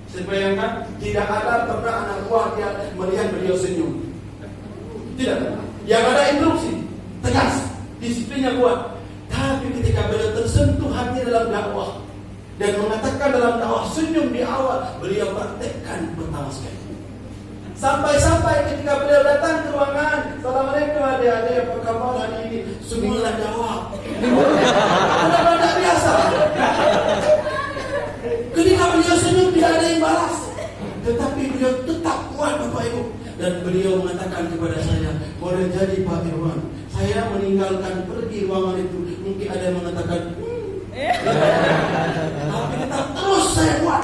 Saya bayangkan tidak ada pernah anak buah dia melihat beliau senyum. Tidak. Yang ada instruksi, tegas, disiplinnya kuat. Tapi ketika beliau tersentuh hati dalam dakwah dan mengatakan dalam dakwah senyum di awal, beliau praktekkan pertama sekali. Sampai-sampai ketika beliau datang ke ruangan, assalamualaikum adik-adik, apa kabar hari ini? Semua tak jawab. Ada biasa. Ketika beliau senyum tidak ada yang balas, tetapi beliau tetap kuat Bapak Ibu. Dan beliau mengatakan kepada saya, boleh jadi Pak Irwan, saya meninggalkan pergi ruangan itu. Mungkin ada yang mengatakan, tapi tetap terus saya buat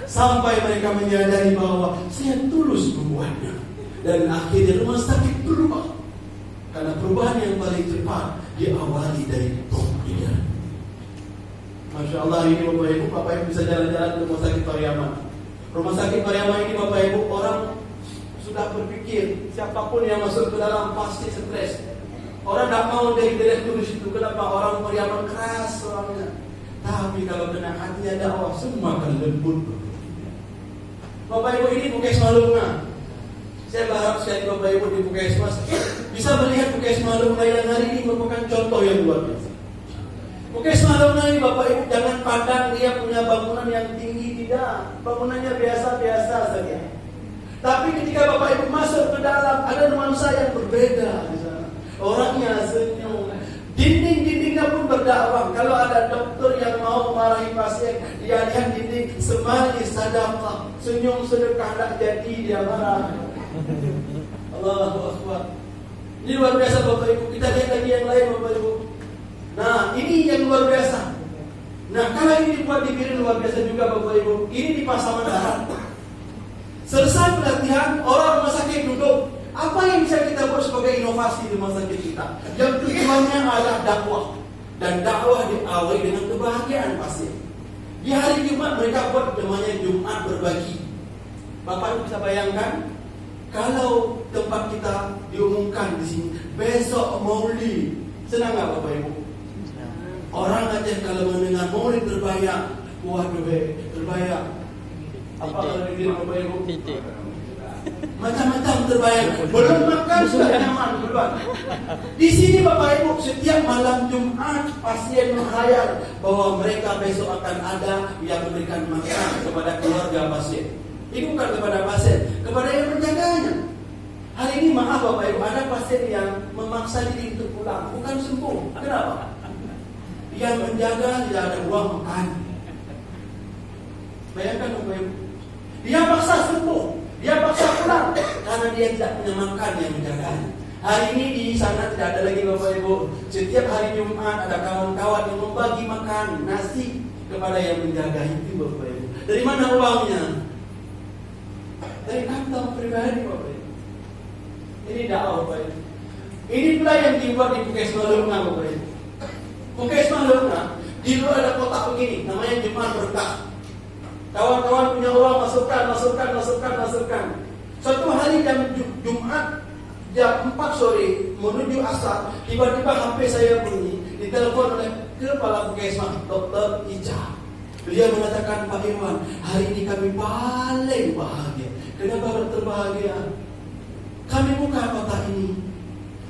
sampai mereka menyadari bahwa saya tulus membuatnya. Dan akhirnya rumah sakit berubah. Karena perubahan yang paling cepat diawali dari pembinaan. Masya Allah, ini Bapak Ibu bisa jalan-jalan ke rumah sakit Pariaman. Rumah sakit Pariaman ini Bapak Ibu, orang sudah berpikir siapapun yang masuk ke dalam pasti stres. Orang tak mau jadi direktur di situ. Kenapa? Orang Pariaman keras orangnya. Tapi kalau kena hatinya dakwah, semua akan lembut. Bapak Ibu, ini Puskesmas Lunga. Saya berharap sekali Bapak Ibu di Puskesmas bisa melihat Puskesmas Lunga yang hari ini merupakan contoh yang luar biasa. Puskesmas Lunga ini Bapak Ibu jangan pandang dia punya bangunan yang tinggi, tidak. Bangunannya biasa-biasa saja. Tapi ketika Bapak Ibu masuk ke dalam, ada nuansa yang berbeda. Orangnya senyum, dinding-dindingnya pun berdakwah. Kalau ada dokter yang mau marahi pasien, dia lihat dinding semali sedekah, senyum sedekah tak jadi dia marah. Allahu Akbar. Ini luar biasa Bapak Ibu. Kita lihat lagi yang lain Bapak Ibu. Nah ini yang luar biasa. Nah kalau ini dibuat di Biren luar biasa juga Bapak Ibu. Ini di Pasaman Barat. Selesai pelatihan, orang rumah sakit duduk. Apa yang bisa kita buat sebagai inovasi di rumah sakit kita? Yang tujuannya adalah dakwah. Dan dakwah diawali dengan kebahagiaan pasien. Di hari Jumat mereka buat namanya Jumat berbagi. Bapak Ibu bisa bayangkan, kalau tempat kita diumumkan di sini, besok Maulid, senang nggak Bapak Ibu? Orang aja kalau mendengar Maulid berbayar, waduh berbayar. Apa kalau dikira Bapak Ibu? Macam-macam terbayang. Belum makan sudah nyaman duluan. Di sini Bapak Ibu setiap malam Jumat pasien menghayal bahwa mereka besok akan ada yang memberikan makan kepada keluarga pasien. Ini bukan kepada pasien, kepada yang menjaganya. Hari ini maaf Bapak Ibu, ada pasien yang memaksa diri untuk pulang, bukan sembuh. Kenapa? Yang menjaga tidak ada uang makan. Bayangkan Bapak Ibu, dia paksa sembuh. Dia paksa pulang karena dia tidak punya makan yang menjaganya. Hari ini di sana tidak ada lagi Bapak Ibu. Setiap hari Jumat ada kawan-kawan yang membagi makan nasi kepada yang menjaga itu Bapak Ibu. Dari mana uangnya? Dari kantong pribadi Bapak Ibu. Ini dakwah Bapak Ibu. Ini pula yang dibuat di Puskesmas Lunga Bapak Ibu. Puskesmas Lunga, di luar ada kotak begini, namanya Jumat Berkah. Kawan-kawan punya uang, masukkan. Suatu hari jam Jumat jam 4 sore menuju asar, tiba-tiba HP saya bunyi, ditelepon oleh kepala Puskesmas Dr. Ica. Beliau mengatakan, Pak Irwan, hari ini kami paling bahagia. Kenapa dokter bahagia? Kami buka kotak ini,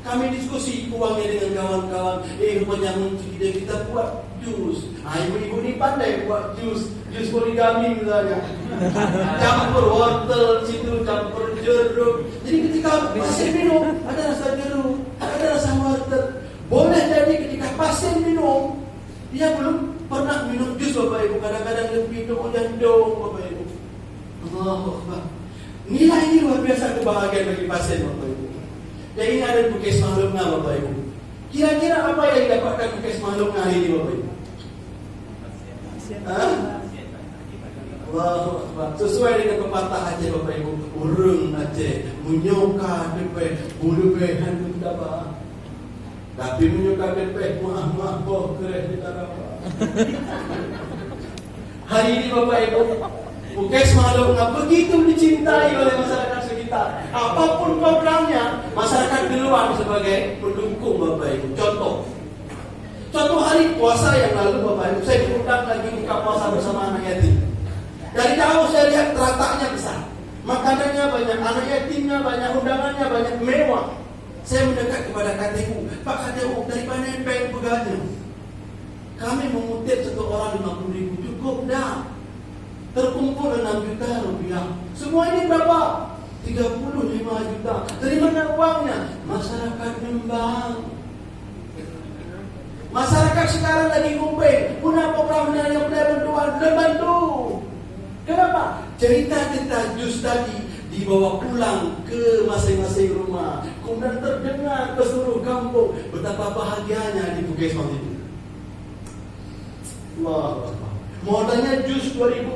kami diskusi uangnya dengan kawan-kawan. Rupanya kita buat jus. Ibu-ibu ini pandai buat jus poligami misalnya. Campur wortel, situ campur jeruk. Jadi ketika pasien minum, ada rasa jeruk, ada rasa wortel. Boleh jadi ketika pasien minum, dia belum pernah minum jus Bapak Ibu. Kadang-kadang dia minum jandung Bapak Ibu. Allahu Akbar. Nilai ini luar biasa kebahagiaan bagi pasien Bapak Ibu. Dan ini ada di Puskesmas Lunga Bapak Ibu. Kira-kira apa yang didapatkan Puskesmas Lunga hari ini Bapak Ibu? Allahu Akbar. Sesuai dengan pepatah Aceh Bapak Ibu. Urung Aceh menyoka depe bulu behan dapat. Tapi menyoka depe muah boh kereh di dapat. Hari ini Bapak Ibu, Puskesmas Lunga begitu dicintai oleh masyarakat sekitar. Apapun programnya, masyarakat di luar sebagai pendukung Bapak Ibu. Contoh hari puasa yang lalu Bapak Ibu, saya diundang lagi buka puasa bersama anak yatim. Dari jauh saya lihat terataknya besar, makanannya banyak, anak yatimnya banyak, undangannya banyak, mewah. Saya mendekat kepada KTU, Pak KTU, dari mana yang pengen pegawainya? Kami mengutip satu orang 50.000, cukup dah. Terkumpul 6 juta rupiah. Semua ini berapa? 35 juta. Dari mana uangnya? Masyarakat nyumbang. Masyarakat sekarang lagi ngumpul, punya programnya yang boleh bantu. Kenapa? Cerita-cerita jus tadi dibawa pulang ke masing-masing rumah, kemudian terdengar ke seluruh kampung betapa bahagianya di Puskesmas itu. Allahu Akbar. Modalnya jus 2000.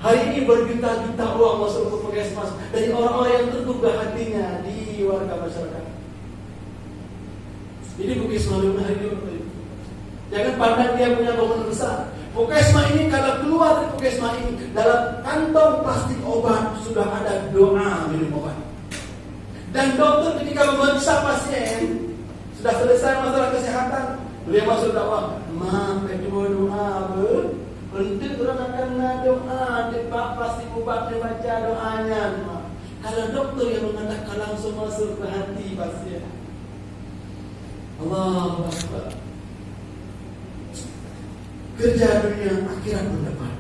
Hari ini berjuta-juta uang masuk ke Puskesmas dari orang-orang yang tergugah hatinya di warga masyarakat. Ini Puskesmas Lunga hari ini. Jangan pandang dia punya bangunan besar. Puskesmas ini kalau keluar dari Puskesmas ini, dalam kantong plastik obat sudah ada doa minum obat. Dan dokter ketika memeriksa pasien, sudah selesai masalah kesehatan, beliau masuk dakwah, kedua doa untuk orang akan doa di plastik obat dibaca doanya. Kalau dokter yang mengatakan langsung masuk ke hati pasien. Allahu Akbar. Kerja dunia akhirat berdepan.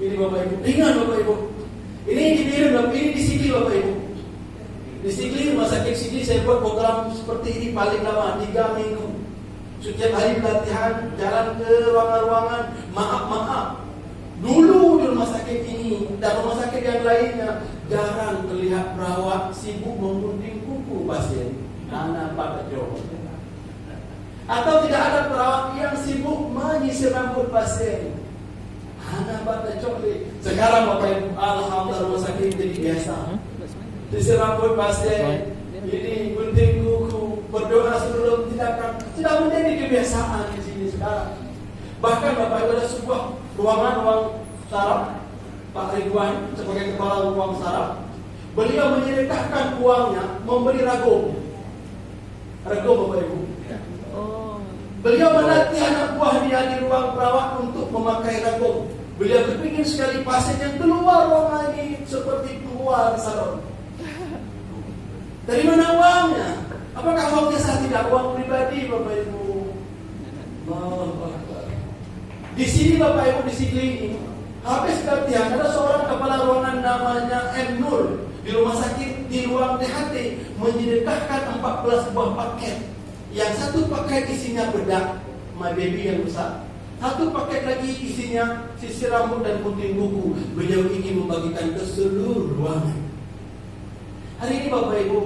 Ini Bapak Ibu, ingat Bapak Ibu. Ini di Biren Bapak, ini di Sigli Bapak Ibu. Di Sigli, rumah sakit Sigli saya buat program seperti ini paling lama 3 minggu. Setiap hari pelatihan, jalan ke ruangan-ruangan. Maaf. Dulu di rumah sakit ini dan rumah sakit yang lainnya jarang terlihat perawat sibuk menggunting kuku pasien. Anak pada jauh. Atau tidak ada perawat yang sibuk menyisir rambut pasien. Anak pada coklat. Sekarang Bapak Ibu, alhamdulillah rumah sakit jadi biasa. Sisir rambut pasien, ini gunting kuku, berdoa sebelum tindakan, sudah menjadi kebiasaan di sini sekarang. Bahkan Bapak Ibu ada sebuah ruang saraf, Pak Ridwan sebagai kepala ruang saraf, beliau menyedekahkan uangnya memberi ragum Bapak Ibu. Beliau melatih anak buah dia di ruang perawat untuk memakai ragum. Beliau berpikir sekali pasien yang keluar ruangan ini seperti keluar salon. Dari mana uangnya? Apakah uangnya sah tidak? Uang pribadi Bapak Ibu. Di sini Bapak Ibu di Sigli ini, habis pelatihan ada seorang kepala ruangan namanya M. Nur di rumah sakit di ruang THT menyedekahkan 14 buah paket. Yang satu paket isinya bedak My Baby yang besar, satu paket lagi isinya sisir rambut dan gunting kuku. Beliau ingin membagikan ke seluruh ruangan. Hari ini Bapak Ibu,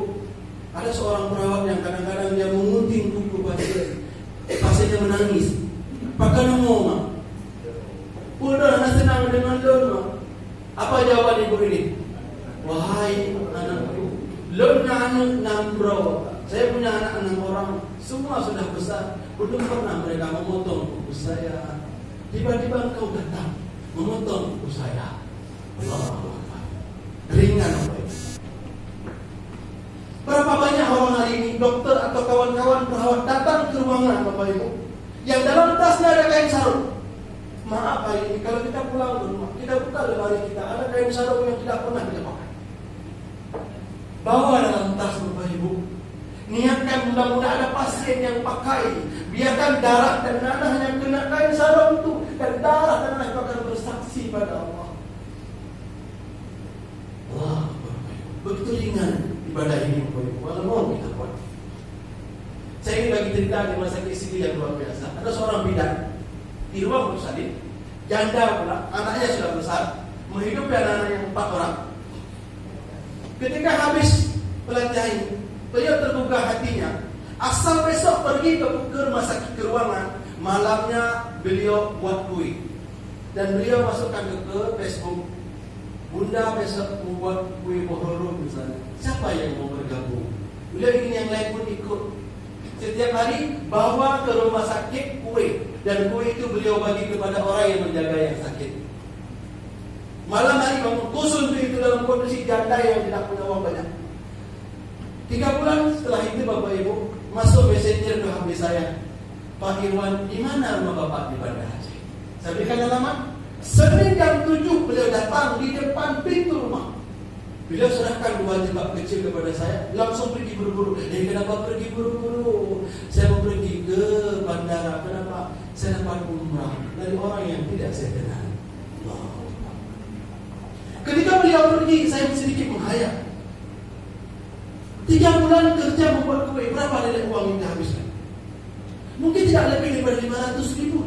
Ada seorang perawat yang kadang-kadang dia mengunting kuku pasien. Pasiennya menangis. Pakai ngomong. Udah anak senang dengan loan. Apa jawaban ibu ini? Wahai anakku, loannya anak 6 bro. Saya punya anak 6 orang. Semua sudah besar. Belum pernah mereka memotong kuku saya. Tiba-tiba engkau datang memotong kuku saya. Allah Akbar. Ringan apa ini? Berapa banyak orang hari ini, dokter atau kawan-kawan perawat datang ke ruangan Bapak Ibu, yang dalam tasnya ada kain sarung. Maaf hari ini, kalau kita pulang ke rumah, kita buka lemari kita, ada kain sarung yang tidak pernah kita pakai. Bawa dalam tas Bapak Ibu. Niatkan mudah-mudahan ada pasien yang pakai. Biarkan darah dan nanahnya kena kain sarung itu, dan darah dan nanah itu akan bersaksi pada Allah. Wah, begitu ringan ibadah ini Bapak Ibu. Kalau mau kita buat. Saya ingin bagi cerita di masa kecil yang luar biasa. Ada seorang bidan di rumah Ibu Salib, janda pula, anaknya sudah besar, menghidupi anak-anak yang 4 orang. Ketika habis pelatihan ini, beliau terbuka hatinya. Asal besok pergi ke rumah sakit, ke ruangan, malamnya beliau buat kuih. Dan beliau masukkan ke Facebook, Bunda besok membuat kue pohoro misalnya. Siapa yang mau bergabung? Beliau ingin yang lain pun ikut. Setiap hari bawa ke rumah sakit kue, dan kue itu beliau bagi kepada orang yang menjaga yang sakit. Malam hari bangun kusun itu dalam kondisi janda yang tidak punya uang banyak. 3 bulan setelah itu Bapak Ibu masuk messenger ke HP saya. Pak Irwan, di mana rumah Bapak di Bandar Aceh? Saya berikan alamat. Senin jam 7 beliau datang di depan pintu rumah. Beliau serahkan 2 jilbab kecil kepada saya, langsung pergi buru-buru. Kenapa pergi buru-buru? Saya mau pergi ke bandara. Kenapa? Saya dapat umrah dari orang yang tidak saya kenal. Ketika beliau pergi, saya sedikit menghayal. 3 bulan kerja membuat kue, berapa nilai uang yang dihabiskan? Mungkin tidak lebih daripada 500.000.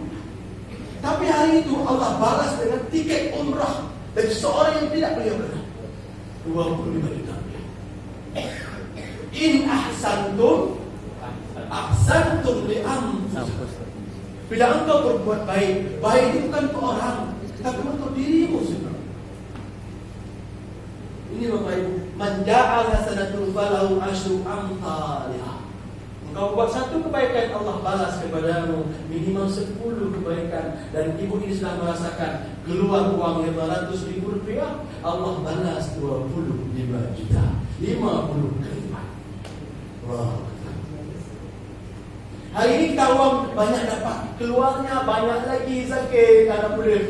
Tapi hari itu Allah balas dengan tiket umrah dari seorang yang tidak beliau kenal. 25 juta. In ahsantum li anfusikum. Bila engkau berbuat baik, baik itu bukan untuk orang, tapi untuk dirimu sendiri. Ini Bapak Ibu, man ja'al hasanatan falahu asyru amsalha. Engkau buat 1 kebaikan, Allah balas kepadamu minimal 10 kebaikan. Dan ibu ini sudah merasakan keluar uang 500.000 rupiah, Allah balas 25 juta, 50 kali lipat. Wow. Hari ini kita uang banyak dapat, keluarnya banyak lagi sakit karena boleh.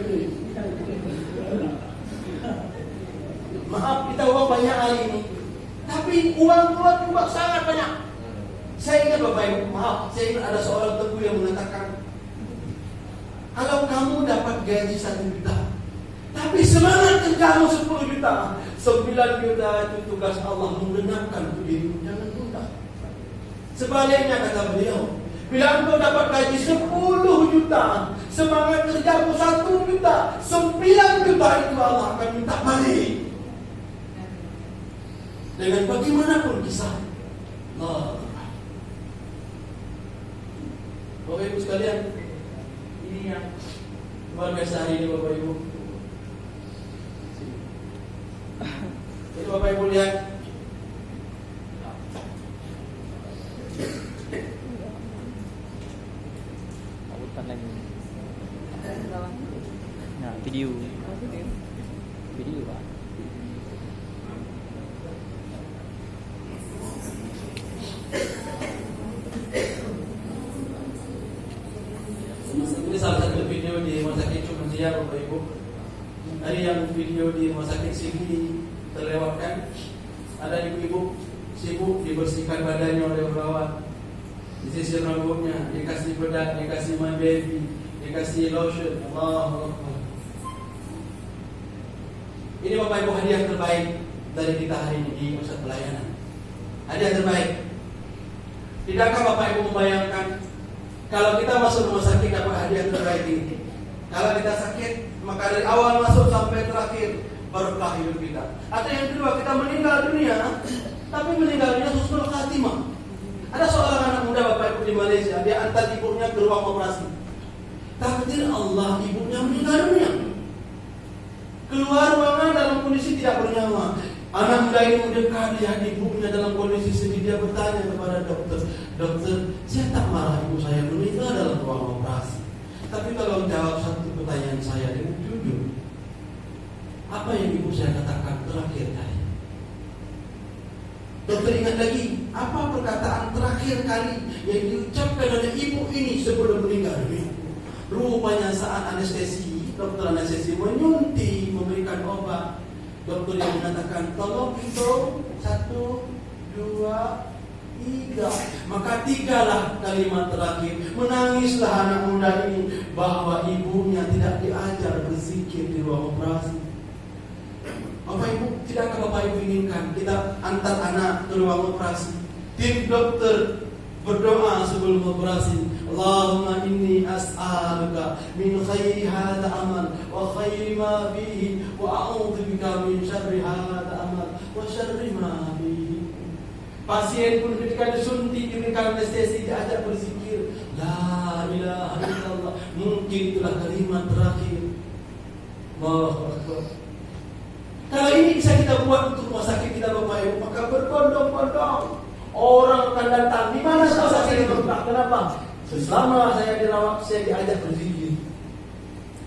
Maaf, kita uang banyak hari ini, tapi uang keluar juga sangat banyak. Saya ingat Bapak Ibu, maaf, saya ingat ada seorang teguh yang mengatakan, kalau kamu dapat gaji 1 juta, tapi semangat kerjamu 10 juta, 9 juta itu tugas Allah menggenapkan untuk dirimu, jangan tunda. Sebaliknya kata beliau, bila engkau dapat gaji 10 juta, semangat kerjamu 1 juta, 9 juta itu Allah akan minta balik. Dengan bagaimanapun kisah Allah. Bapak Ibu sekalian, ini yang luar biasa hari ini Bapak Ibu. Jadi Bapak Ibu lihat, nah video Pak. ini salah satu video di Rumah Sakit Cumansia Bapak Ibu. Ada yang video di Rumah Sakit Sigi terlewatkan. Ada ibu-ibu sibuk dibersihkan badannya oleh perawat, disisir rambutnya, dikasih bedak, dikasih my baby, dikasih lotion. Allah. Ini Bapak Ibu hadiah terbaik dari kita hari ini di pusat pelayanan. Hadiah terbaik. Tidakkah Bapak Ibu membayangkan kalau kita masuk rumah sakit dapat hadiah terbaik ini? Kalau kita sakit, maka dari awal masuk sampai terakhir berkah hidup kita. Atau yang kedua, kita meninggal dunia, tapi meninggalnya husnul khatimah. Ada seorang anak muda Bapak Ibu di Malaysia, dia antar ibunya ke ruang operasi. Takdir Allah, ibunya meninggal dunia. Keluar ruangan dalam kondisi tidak bernyawa. Anak muda ini mendekat, lihat ibunya dalam kondisi sedih. Dia bertanya kepada dokter, dokter, saya tak marah ibu saya meninggal dalam ruang operasi. Tapi kalau jawab satu pertanyaan saya dengan jujur, apa yang ibu saya katakan terakhir kali? Dokter ingat lagi, apa perkataan terakhir kali yang diucapkan oleh ibu ini sebelum meninggal dunia? Rupanya saat anestesi, dokter anestesi menyuntik, memberikan obat. Dokter yang mengatakan, tolong hitung 1, 2, 3. Maka 3 lah kalimat terakhir. Menangislah anak muda ini bahwa ibunya tidak diajar berzikir di ruang operasi. Bapak Ibu, tidakkah Bapak Ibu inginkan kita antar anak ke ruang operasi? Tim dokter berdoa sebelum operasi. Allahumma inni as'aluka min khairi hadha amal wa khairi ma fihi wa a'udzu bika min syarri hadha amal wa syarri ma fihi. Pasien pun ketika disuntik diberikan anestesi diajak berzikir la ilaha illallah. Mungkin itulah kalimat terakhir. Allahu Akbar. Kalau ini bisa kita buat untuk rumah sakit kita Bapak Ibu, maka berbondong-bondong orang akan datang. Di mana rumah sakit itu? Kenapa? Selama saya dirawat, saya diajak berzikir.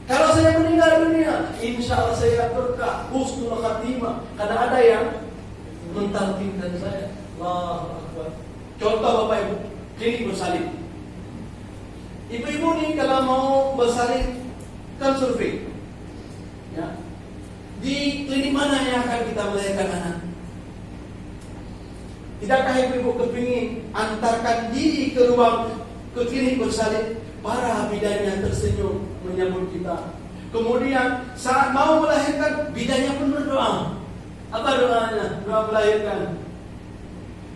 Kalau saya meninggal dunia, insya Allah saya berkah, husnul khatimah. Karena ada yang mentalkinkan saya. Allahu Akbar. Contoh Bapak Ibu, klinik bersalin. Ibu-ibu nih kalau mau bersalin kan survei. Ya. Di klinik mana yang akan kita melahirkan anak? Tidakkah ibu-ibu kepingin antarkan diri ke klinik bersalin? Para bidannya tersenyum menyambut kita. Kemudian saat mau melahirkan, bidannya pun berdoa. Apa doanya? Doa melahirkan.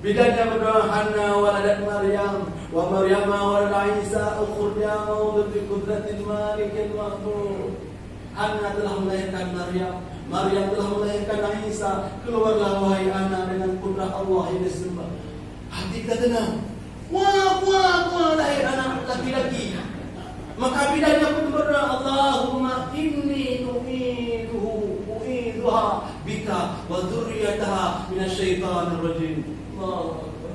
Bidannya berdoa, Hanna waladat Maryam wa Maryam waladat Isa ukhurja mawdud bi qudratil malikil mahmud. Hanna telah melahirkan Maryam, Maryam telah melahirkan Isa. Keluarlah wahai anak dengan kudrat Allah yang disembah. Hati kita tenang. Wah, lahir anak laki-laki. Maka bidannya pun berdoa, Allahumma inni u'idhuha bika wa dzurriyyataha minasyaitonir rajim. Allahu Akbar.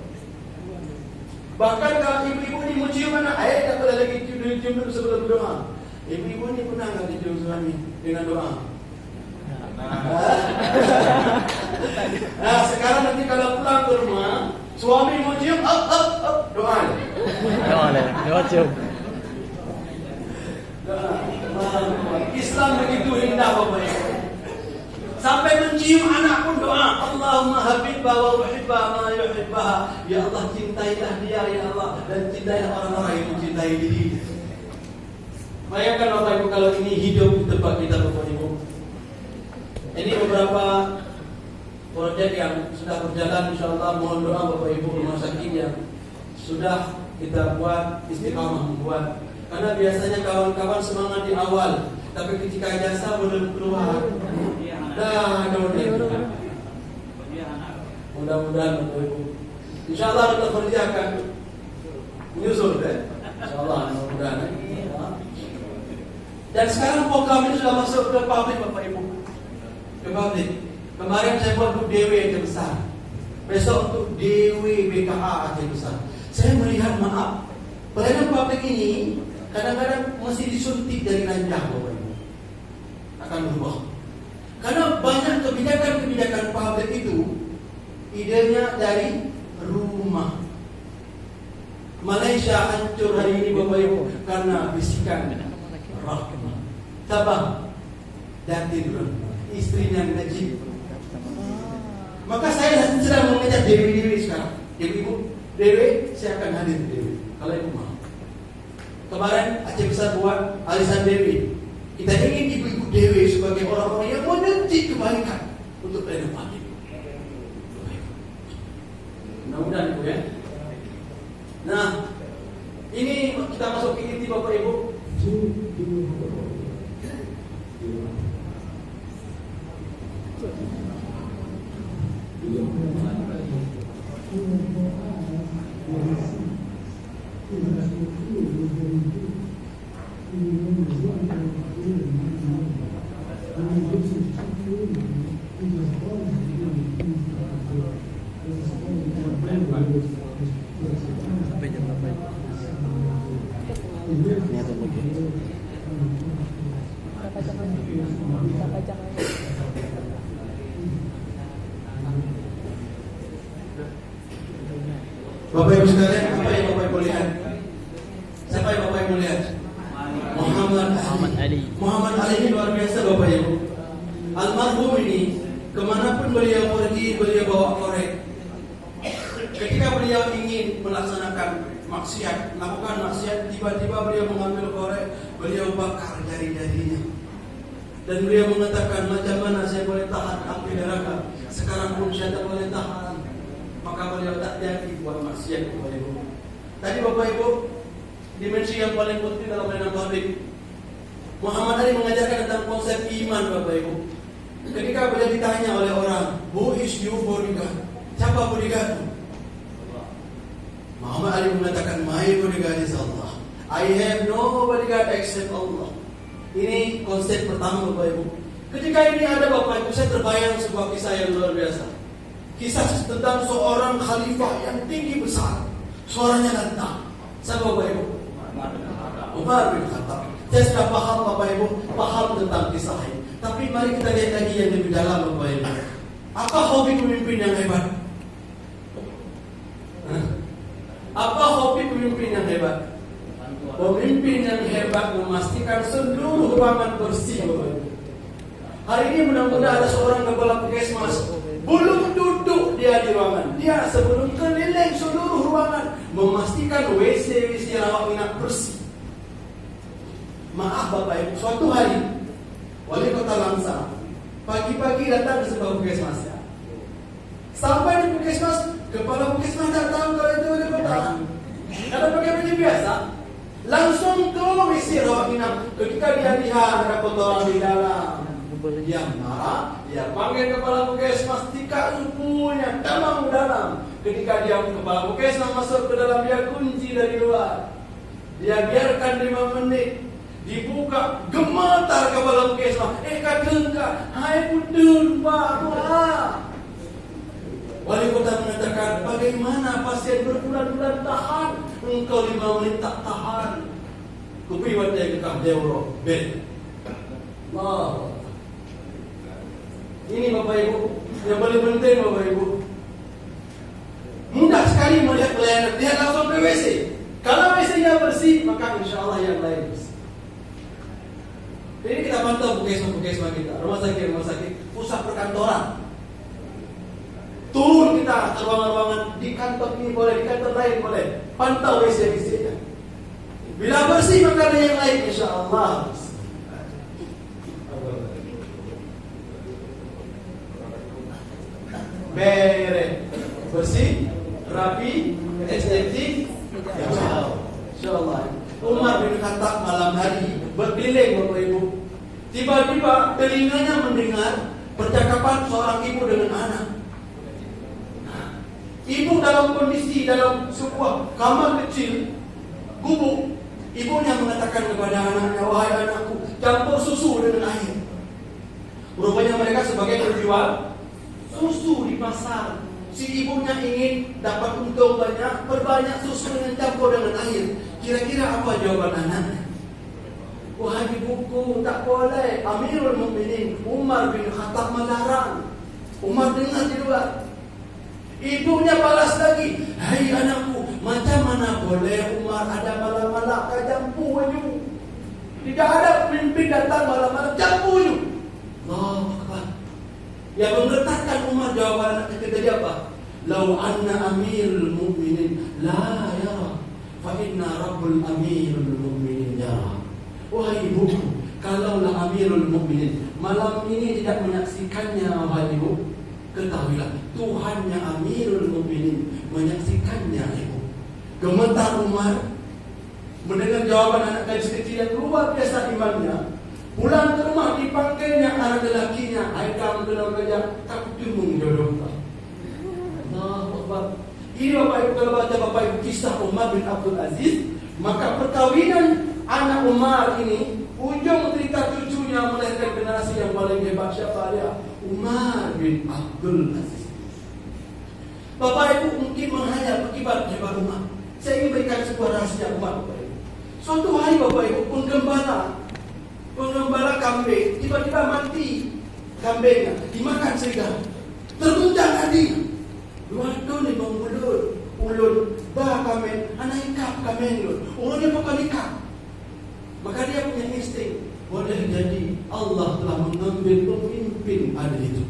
Bahkan kalau ibu-ibu ini mau cium anak, tak boleh lagi cium dulu sebelum doa. Ibu-ibu ini pernah enggak dicium suami dengan doa? Nah, sekarang nanti kalau pulang ke rumah, suami mau cium, doa. Doa cium. Islam begitu indah Bapak Ibu. Sampai mencium anak pun doa, Allahumma habibah wa ruhibah ma yuhibbah. Ya Allah, cintailah dia ya Allah, dan cintailah orang-orang yang mencintai diri. Bayangkan Bapak Ibu kalau ini hidup di tempat kita Bapak Ibu. Ini beberapa proyek yang sudah berjalan, insyaallah mohon doa Bapak Ibu rumah sakit yang sudah kita buat istiqamah membuat. Karena biasanya kawan-kawan semangat di awal, tapi ketika jasa belum keluar, mudah-mudahan Bapak Ibu, insyaallah kita kerjakan menyusul insyaallah mudah-mudahan. Dan sekarang program ini sudah masuk ke publik Bapak Ibu, ke publik. Kemarin saya buat untuk DW Aceh Besar, besok untuk DW BKA Aceh Besar. Saya melihat pelayanan publik ini kadang-kadang masih disuntik dari ranjang Bapak Ibu. Akan berubah. Karena banyak kebijakan-kebijakan publik itu idenya dari rumah. Malaysia hancur hari ini Bapak Ibu karena bisikan rahmat. Sabah Datin istrinya Najib. Maka saya sedang mengajak Dewi sekarang. Ibu Dewi, saya akan hadir Dewi kalau ibu mau. Kemarin Aceh Besar buat alisan Dewi. Kita ingin ibu-ibu Dewi sebagai orang-orang yang menunjuk kebaikan untuk pelayanan publik. Mudah-mudahan Ibu ya. Nah, ini kita masuk ke inti Bapak Ibu. Sampai jam berapa itu? Ternyata lagi. Berapa jam lagi? Berapa jam lagi? Bapak Ibu sekalian, apa yang Bapak Ibu lihat? Siapa yang Bapak Ibu lihat? Muhammad Ali. Muhammad Ali ini luar biasa Bapak Ibu. Almarhum ini kemanapun beliau pergi, beliau bawa korek. Ketika beliau ingin melaksanakan maksiat, melakukan maksiat, tiba-tiba beliau mengambil korek, beliau bakar jari-jarinya. Dan beliau mengatakan, macam mana saya boleh tahan api neraka? Sekarang pun saya tak boleh tahan. Maka beliau tak jadi buat maksiat Bapak Ibu. Tadi Bapak Ibu, dimensi yang paling penting dalam pelayanan publik, Muhammad Ali mengajarkan tentang konsep iman Bapak Ibu. Ketika beliau ditanya oleh orang, who is your bodyguard? Siapa bodyguard? Muhammad Ali mengatakan, my bodyguard is Allah. I have no bodyguard except Allah. Ini konsep pertama Bapak Ibu. Ketika ini ada Bapak Ibu, saya terbayang sebuah kisah yang luar biasa. Kisah tentang seorang khalifah yang tinggi besar, suaranya lantang. Siapa Bapak Ibu? Umar bin Khattab. Saya sudah paham Bapak Ibu, paham tentang kisah ini. Tapi mari kita lihat lagi yang lebih dalam Bapak Ibu. Apa hobi pemimpin yang hebat? Apa hobi pemimpin yang hebat? Pemimpin yang hebat memastikan seluruh ruangan bersih Bapak Ibu. Hari ini mudah-mudahan ada seorang kepala puskesmas, belum duduk dia di ruangan, dia sebelum keliling seluruh ruangan memastikan WC rawat inap bersih. Maaf Bapak Ibu, suatu hari Wali Kota Langsa pagi-pagi datang ke sebuah puskesmas. Sampai di puskesmas, kepala puskesmas tak tahu kalau itu wali kota. Karena pakai baju biasa, langsung ke WC rawat inap. Ketika dia lihat ada kotoran di dalam, dia marah, dia panggil kepala puskesmas, tika punya tamang dalam. Ketika dia kepala puskesmas masuk ke dalam, dia kunci dari luar. Dia biarkan 5 menit, dibuka, gemetar kepala puskesmas. Kadengka, hai putun Pak. Wali kota mengatakan, bagaimana pasien berbulan-bulan tahan, engkau 5 menit tak tahan. Kupiwat dia gekah deuro, bed. Allah. Ini Bapak Ibu, yang paling penting Bapak Ibu. Mudah sekali melihat pelayanan, lihat langsung ke WC. Kalau WC-nya bersih, maka insya Allah yang lain bersih. Jadi kita pantau puskesmas kita, rumah sakit, pusat perkantoran. Turun kita ke ruangan-ruangan, di kantor ini boleh, di kantor lain boleh. Pantau WC-nya. Bila bersih, maka ada yang lain insya Allah. Beres, bersih, rapi, estetik, insyaallah. Umar bin Khattab malam hari berkeliling Bapak Ibu. Tiba-tiba telinganya mendengar percakapan seorang ibu dengan anak. Ibu dalam kondisi dalam sebuah kamar kecil, gubuk. Ibunya mengatakan kepada anaknya, wahai anakku, campur susu dengan air. Rupanya mereka sebagai penjual susu di pasar. Si ibunya ingin dapat untung banyak, perbanyak susu dengan campur dengan air. Kira-kira apa jawaban anaknya? Wahai ibuku, tak boleh. Amirul Mukminin Umar bin Khattab melarang. Umar dengar di luar. Ibunya balas lagi, hai anakku, macam mana boleh Umar ada malam-malam kau campur you? Tidak ada pemimpin datang malam-malam campur you. Allahu Akbar. Yang menggetarkan Umar jawaban anak ketiga apa? Lau anna amirul mu'minin la yara, fa inna rabbul amirul mu'minin yara. Wahai ibuku, kalaulah amirul mu'minin malam ini tidak menyaksikannya, wahai ibu, ketahuilah Tuhannya amirul mu'minin menyaksikannya, ibu. Gemetar Umar mendengar jawaban anak gadis kecil yang luar biasa imannya. Pulang ke rumah dipanggilnya anak lelakinya, hai kamu kenal kerja, tak tumung jodoh. Allahu Akbar. Ini Bapak Ibu, kalau baca Bapak Ibu kisah Umar bin Abdul Aziz, maka perkawinan anak Umar ini, ujung cerita cucunya melahirkan generasi yang paling hebat. Siapa dia? Umar bin Abdul Aziz. Bapak Ibu mungkin menghayal akibat hebat umat. Saya ingin berikan sebuah rahasia umat Bapak Ibu. Suatu hari Bapak Ibu, penggembala kambing tiba-tiba mati kambingnya, dimakan serigala. Terguncang hatinya. Waduh ni bang ulun, bah kambing, anak ikap kambing ulun. Ulunnya bukan ikap. Maka dia punya insting. Boleh jadi Allah telah mengambil pemimpin ada itu.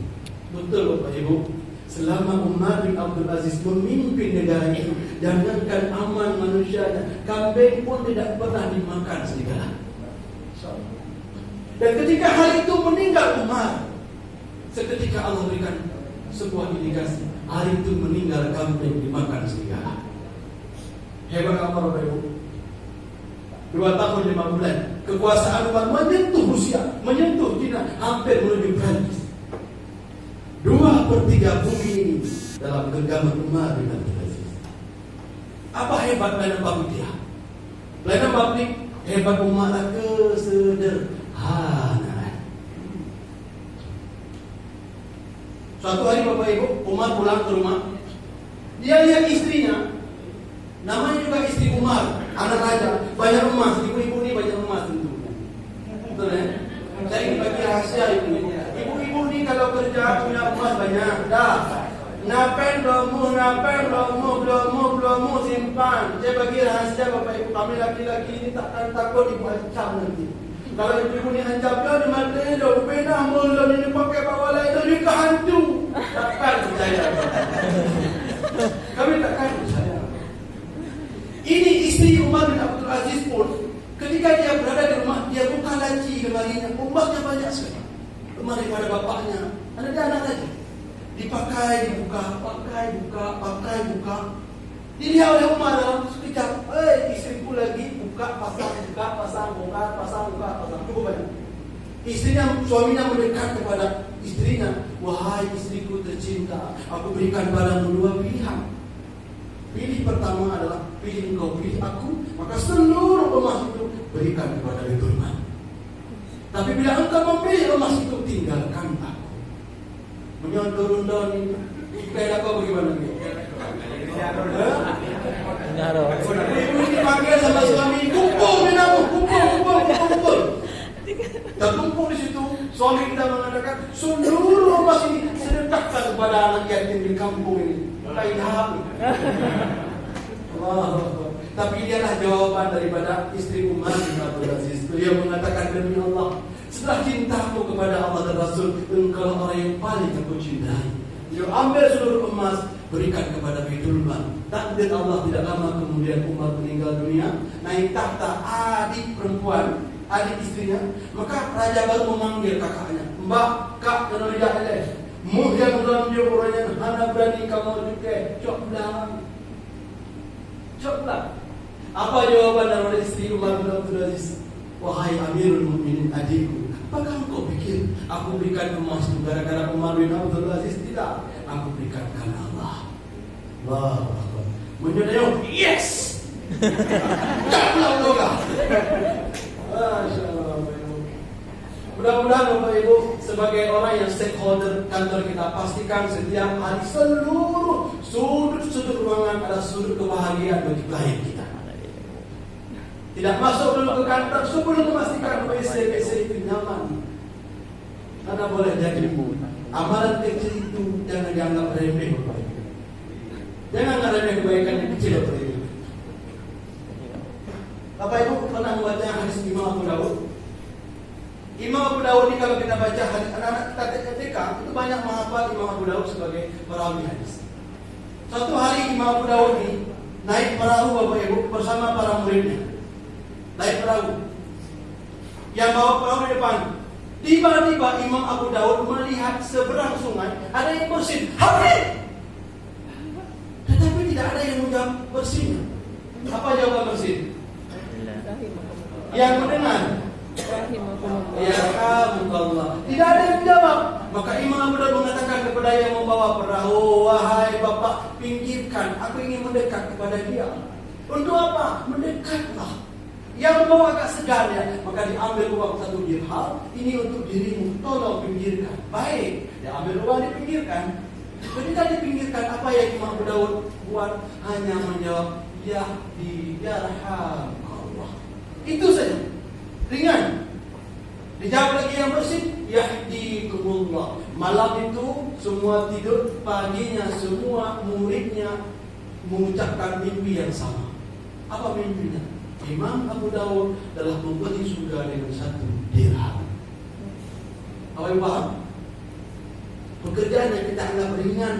Betul Bapak Ibu. Selama Umar bin Abdul Aziz memimpin negara itu, jangankan aman manusianya, kambing pun tidak pernah dimakan serigala. Dan ketika hari itu meninggal Umar, seketika Allah berikan sebuah indikasi. Hari itu meninggal kambing dimakan serigala. Hebat Umar Bapak Ibu. 2 tahun 5 bulan kekuasaan Umar menyentuh Rusia, menyentuh China, hampir menuju Prancis. 2/3 bumi ini dalam genggaman Umar bin Abdul Aziz. Apa hebat pelayanan publik dia? Pelayanan publik hebat umatlah kesederhanaan. Suatu hari Bapak Ibu, Umar pulang ke rumah. Dia lihat istrinya, namanya juga istri Umar, anak raja, banyak emas. Ibu-ibu ini banyak emas tentunya. Betul ya? Saya ingin bagi rahasia ini. Ibu-ibu ini kalau kerja punya emas banyak. Dah. Napen belum simpan. Saya bagi rahasia Bapak Ibu, kami laki-laki ini takkan takut ibu ancam nanti. Kalau ibu ni ancam dia di mata dia, pernah mulut ini pakai bawa lain itu ke hantu. Takkan percaya. Kami takkan percaya. Ini istri Umar bin Abdul Aziz pun, ketika dia berada di rumah, dia buka laci lemarinya, umbaknya banyak sekali. Lemari pada bapaknya, ada dia anak lagi. Dipakai, dibuka, pakai, buka. Dilihat oleh Umar dalam sekejap, istriku lagi buka, pasang. Cukup banyak. Suaminya mendekat kepada istrinya. Wahai istriku tercinta, aku berikan padamu 2 pilihan. Pilih pertama adalah pilih engkau, pilih aku, maka seluruh emas itu berikan kepada Baitul Mal. Tapi bila engkau memilih emas itu, tinggalkan aku. Menyodor-ndor ini, kayak kau bagaimana ni? Ibu dipanggil sama suami, kumpul. Tertumpuk di situ, suami kita mengatakan seluruh emas ini sedekahkan kepada anak yatim di kampung ini. Ilham. Allah. Tapi dialah jawaban daripada istri Umar bin Abdul Aziz. Beliau mengatakan, demi Allah, setelah cintaku kepada Allah dan Rasul, engkau orang yang paling aku cintai. Beliau ambil seluruh emas, berikan kepada Baitul Mal. Takdir Allah, tidak lama kemudian Umar meninggal dunia. Naik tahta adik perempuan, adik istrinya. Maka raja baru memanggil kakaknya, Mbak, Kak, dan Rijal. Muhyang dalam dia orangnya, hana berani kamu juga, coklah. Apa jawaban dari istri Umar bin Abdul Aziz? Wahai Amirul Mukminin adikku, apakah engkau pikir aku berikan emas itu gara-gara Umar bin Abdul Aziz? Tidak, aku berikan karena Allah. Wah, menyodayong, yes. Coklah juga. Masya Allah. Mudah-mudahan Bapak Ibu sebagai orang yang stakeholder kantor kita, pastikan setiap hari seluruh sudut-sudut ruangan adalah sudut kebahagiaan bagi klien kita. Tidak masuk dulu ke kantor sebelum memastikan WC itu nyaman. Karena boleh jadi amalan kecil itu jangan dianggap remeh Bapak Ibu. Jangan remeh kebaikan yang kecil Bapak Ibu. Bapak Ibu pernah membaca hadis Imam Abu Dawud? Imam Abu Dawud ini kalau kita baca hadis anak-anak kita TK itu banyak menghafal Imam Abu Dawud sebagai perawi hadis. Suatu hari Imam Abu Dawud ini naik perahu Bapak Ibu bersama para muridnya. Naik perahu. Yang bawa perahu di depan. Tiba-tiba Imam Abu Dawud melihat seberang sungai ada yang bersin. Habis. Tetapi tidak ada yang menjawab bersinnya. Apa jawaban bersin? Yang mendengar. Ya Allah. Tidak ada yang menjawab. Maka Imam Abu Dawud mengatakan kepada yang membawa perahu, wahai bapak, pinggirkan, aku ingin mendekat kepada dia. Untuk apa? Mendekatlah. Yang membawa agak segan ya, maka diambil uang 1 dirham. Ini untuk dirimu, tolong pinggirkan. Baik, diambil uang dipinggirkan. Ketika dipinggirkan, apa yang Imam Abu Daud buat? Hanya menjawab, Yahdi yarhamkallah. Itu saja. Ringan. Dijawab lagi yang bersih, Yahdikumullah. Malam itu semua tidur, paginya semua muridnya mengucapkan mimpi yang sama. Apa mimpinya? Imam Abu Daud telah membeli surga dengan 1 dirham. Apa yang paham? Pekerjaan yang kita anggap ringan,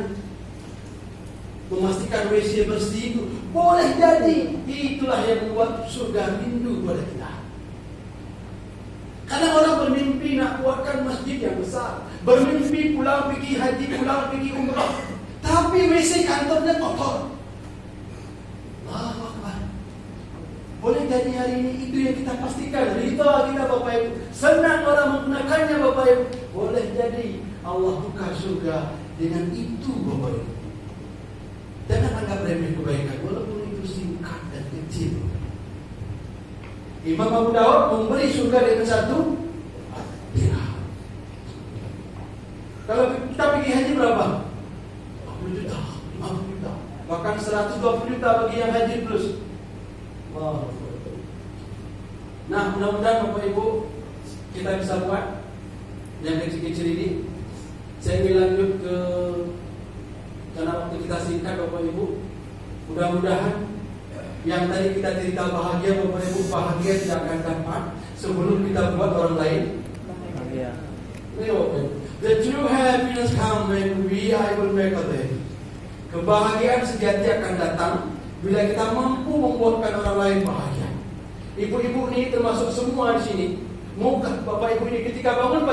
memastikan WC bersih itu boleh jadi itulah yang membuat surga rindu pada kita. Karena orang bermimpi nak buatkan masjid yang besar, bermimpi pulang pergi haji, pulang pergi umrah, tapi WC kantornya kotor. Allahu Akbar. Boleh jadi hari ini itu yang kita pastikan rida kita Bapak Ibu. Senang orang menggunakannya Bapak Ibu. Boleh jadi Allah buka surga dengan itu Bapak Ibu. Jangan anggap remeh kebaikan walaupun itu singkat dan kecil. Imam Abu Daud memberi surga dengan 1 dirham. Kalau kita pergi haji berapa? 40 juta, 50 juta, bahkan 120 juta bagi yang haji plus. Nah, mudah-mudahan Bapak Ibu kita bisa buat yang kecil-kecil ini. Saya ingin lanjut ke, karena waktu kita singkat Bapak Ibu. Mudah-mudahan yang tadi kita cerita bahagia Bapak Ibu, bahagia tidak akan dapat sebelum kita buat orang lain Bahagia. The true happiness come when we are able to make a day. Kebahagiaan sejati akan datang bila kita mampu membuatkan orang lain bahagia. Ibu-ibu ini termasuk semua di sini. Maukah Bapak Ibu ini ketika bangun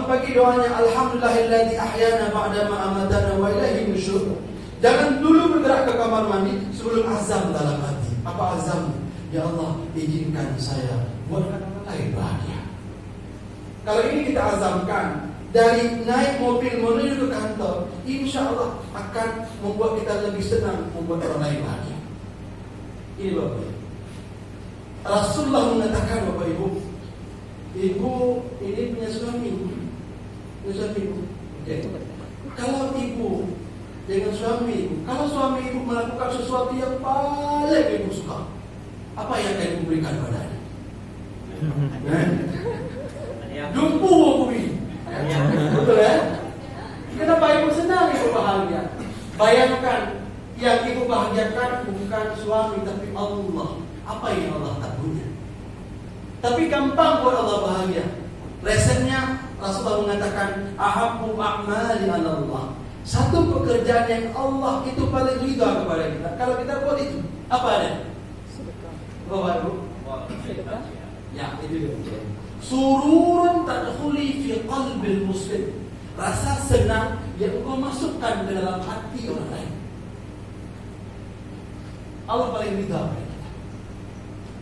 pagi doanya Alhamdulillahilladzi ahyana ba'da ma amatana wa ilaihi nusyur. Jangan dulu bergerak ke kamar mandi sebelum azam dalam hati. Apa azam? Ya Allah, izinkan saya buatkan orang lain bahagia. Kalau ini kita azamkan, dari naik mobil menuju ke kantor, insya Allah akan membuat kita lebih senang membuat orang lain bahagia. Ini Bapak Ibu. Rasulullah mengatakan Bapak Ibu, ibu ini punya suami. Okay. Kalau ibu dengan suami ibu, kalau suami ibu melakukan sesuatu yang paling ibu suka, apa yang akan ibu berikan padanya? Jumpu aku ini. Betul ya? Kenapa ibu senang, ibu bahagia? Bayangkan, yang ibu bahagiakan bukan suami tapi Allah. Apa yang Allah tak punya? Tapi gampang buat Allah bahagia. Resepnya Rasulullah mengatakan ahabbu a'mali 'ala Allah. Satu pekerjaan yang Allah itu paling ridha kepada kita. Kalau kita buat itu, apa ada? Sedekah. Bapak Ibu? Sedekah. Ya, itu dia. Sururun tadkhuli fi qalbil muslim. Rasa senang yang engkau masukkan ke dalam hati orang lain. Allah paling ridha kepada kita.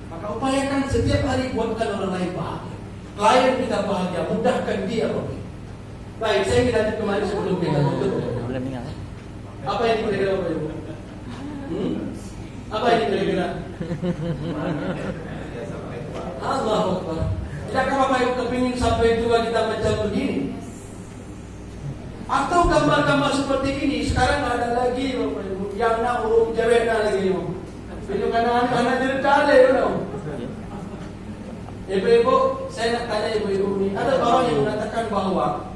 Maka upayakan setiap hari buatkan orang lain bahagia. Klien kita bahagia, mudahkan dia Bapak. Baik, saya ingin lanjut kembali sebelum kita tutup. Belum ingat. Apa yang kira-kira Bapak Ibu? Apa yang kira-kira? Allahu Akbar. Tidakkah Bapak Ibu kepingin sampai tua kita macam begini? Atau gambar-gambar seperti ini sekarang ada lagi Bapak Ibu yang nak urung cewek nak lagi. Itu karena anak-anak jadi kale, Ibu-ibu, saya nak tanya ibu-ibu ini, ada orang yang mengatakan bahwa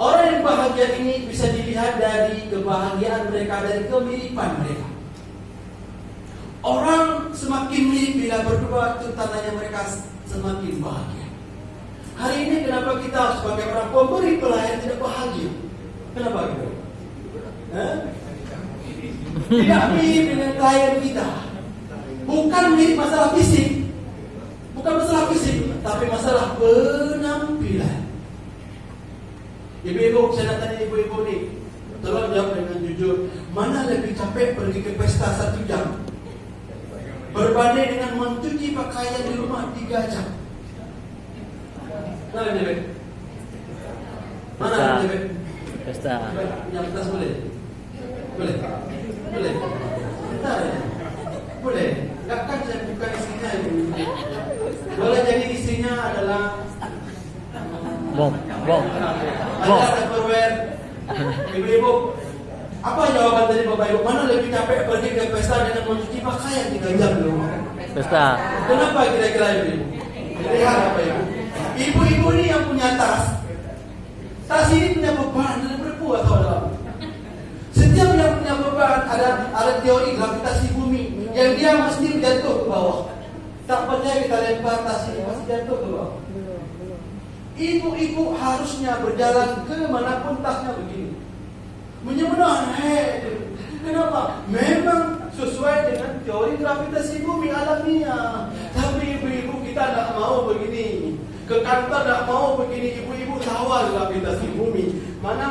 orang yang bahagia ini bisa dilihat dari kebahagiaan mereka, dari kemiripan mereka. Orang semakin mirip bila berdua, itu tandanya mereka semakin bahagia. Hari ini kenapa kita sebagai orang pemberi pelayan tidak bahagia? Kenapa gitu? Tidak mirip dengan klien kita. Bukan mirip masalah fisik, bukan masalah fisik, tapi masalah penampilan. Ibu-ibu, saya nak tanya ibu-ibu ni, tolong jawab dengan jujur. Mana lebih capek pergi ke pesta 1 jam berbanding dengan mencuci pakaian di rumah 3 jam? Mana lebih? Mana lebih? Pesta. Yang atas boleh? Boleh? Boleh? Bentar ya? Boleh? Takkan saya bukan istrinya ibu. Boleh jadi istrinya adalah Bom. ada Tupperware, jawaban dari Bapak Ibu, mana lebih capek pergi ke pesta dengan mencuci pakaian 3 jam di rumah? Pesta. Kenapa kira-kira Ibu? Lihat Bapak Ibu. Ibu-ibu ini yang punya tas. Tas ini punya beban, ada berapa atau dalam? Setiap yang punya beban ada teori gravitasi bumi yang dia mesti jatuh ke bawah. Tak percaya kita lempar tas ini pasti jatuh ke bawah. Ibu-ibu harusnya berjalan ke manapun tasnya begini. Menyebenarkan, kenapa? Memang sesuai dengan teori gravitasi bumi alamiah. Tapi ibu-ibu kita tidak mau begini. Ke kantor tidak mau begini. Ibu-ibu kawal gravitasi bumi. Mana?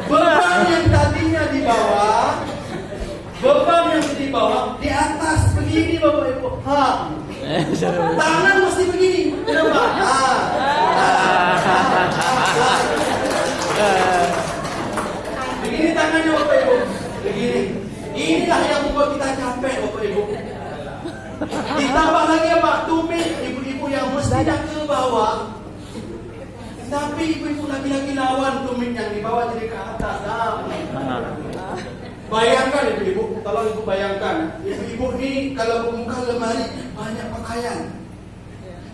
Beban yang tadinya di bawah, beban yang di bawah, di atas begini Bapak Ibu. Tangan mesti begini. Kenapa? Begini tangannya Bapak Ibu. Begini. Inilah yang membuat kita capek Bapak Ibu. Ditambah lagi apa? Tumit ibu-ibu yang mestinya ke bawah. Tapi ibu-ibu lagi-lagi lawan tumit yang di bawah jadi ke atas. Bayangkan ibu-ibu, tolong ibu bayangkan. Ibu-ibu ini kalau membuka lemari banyak pakaian.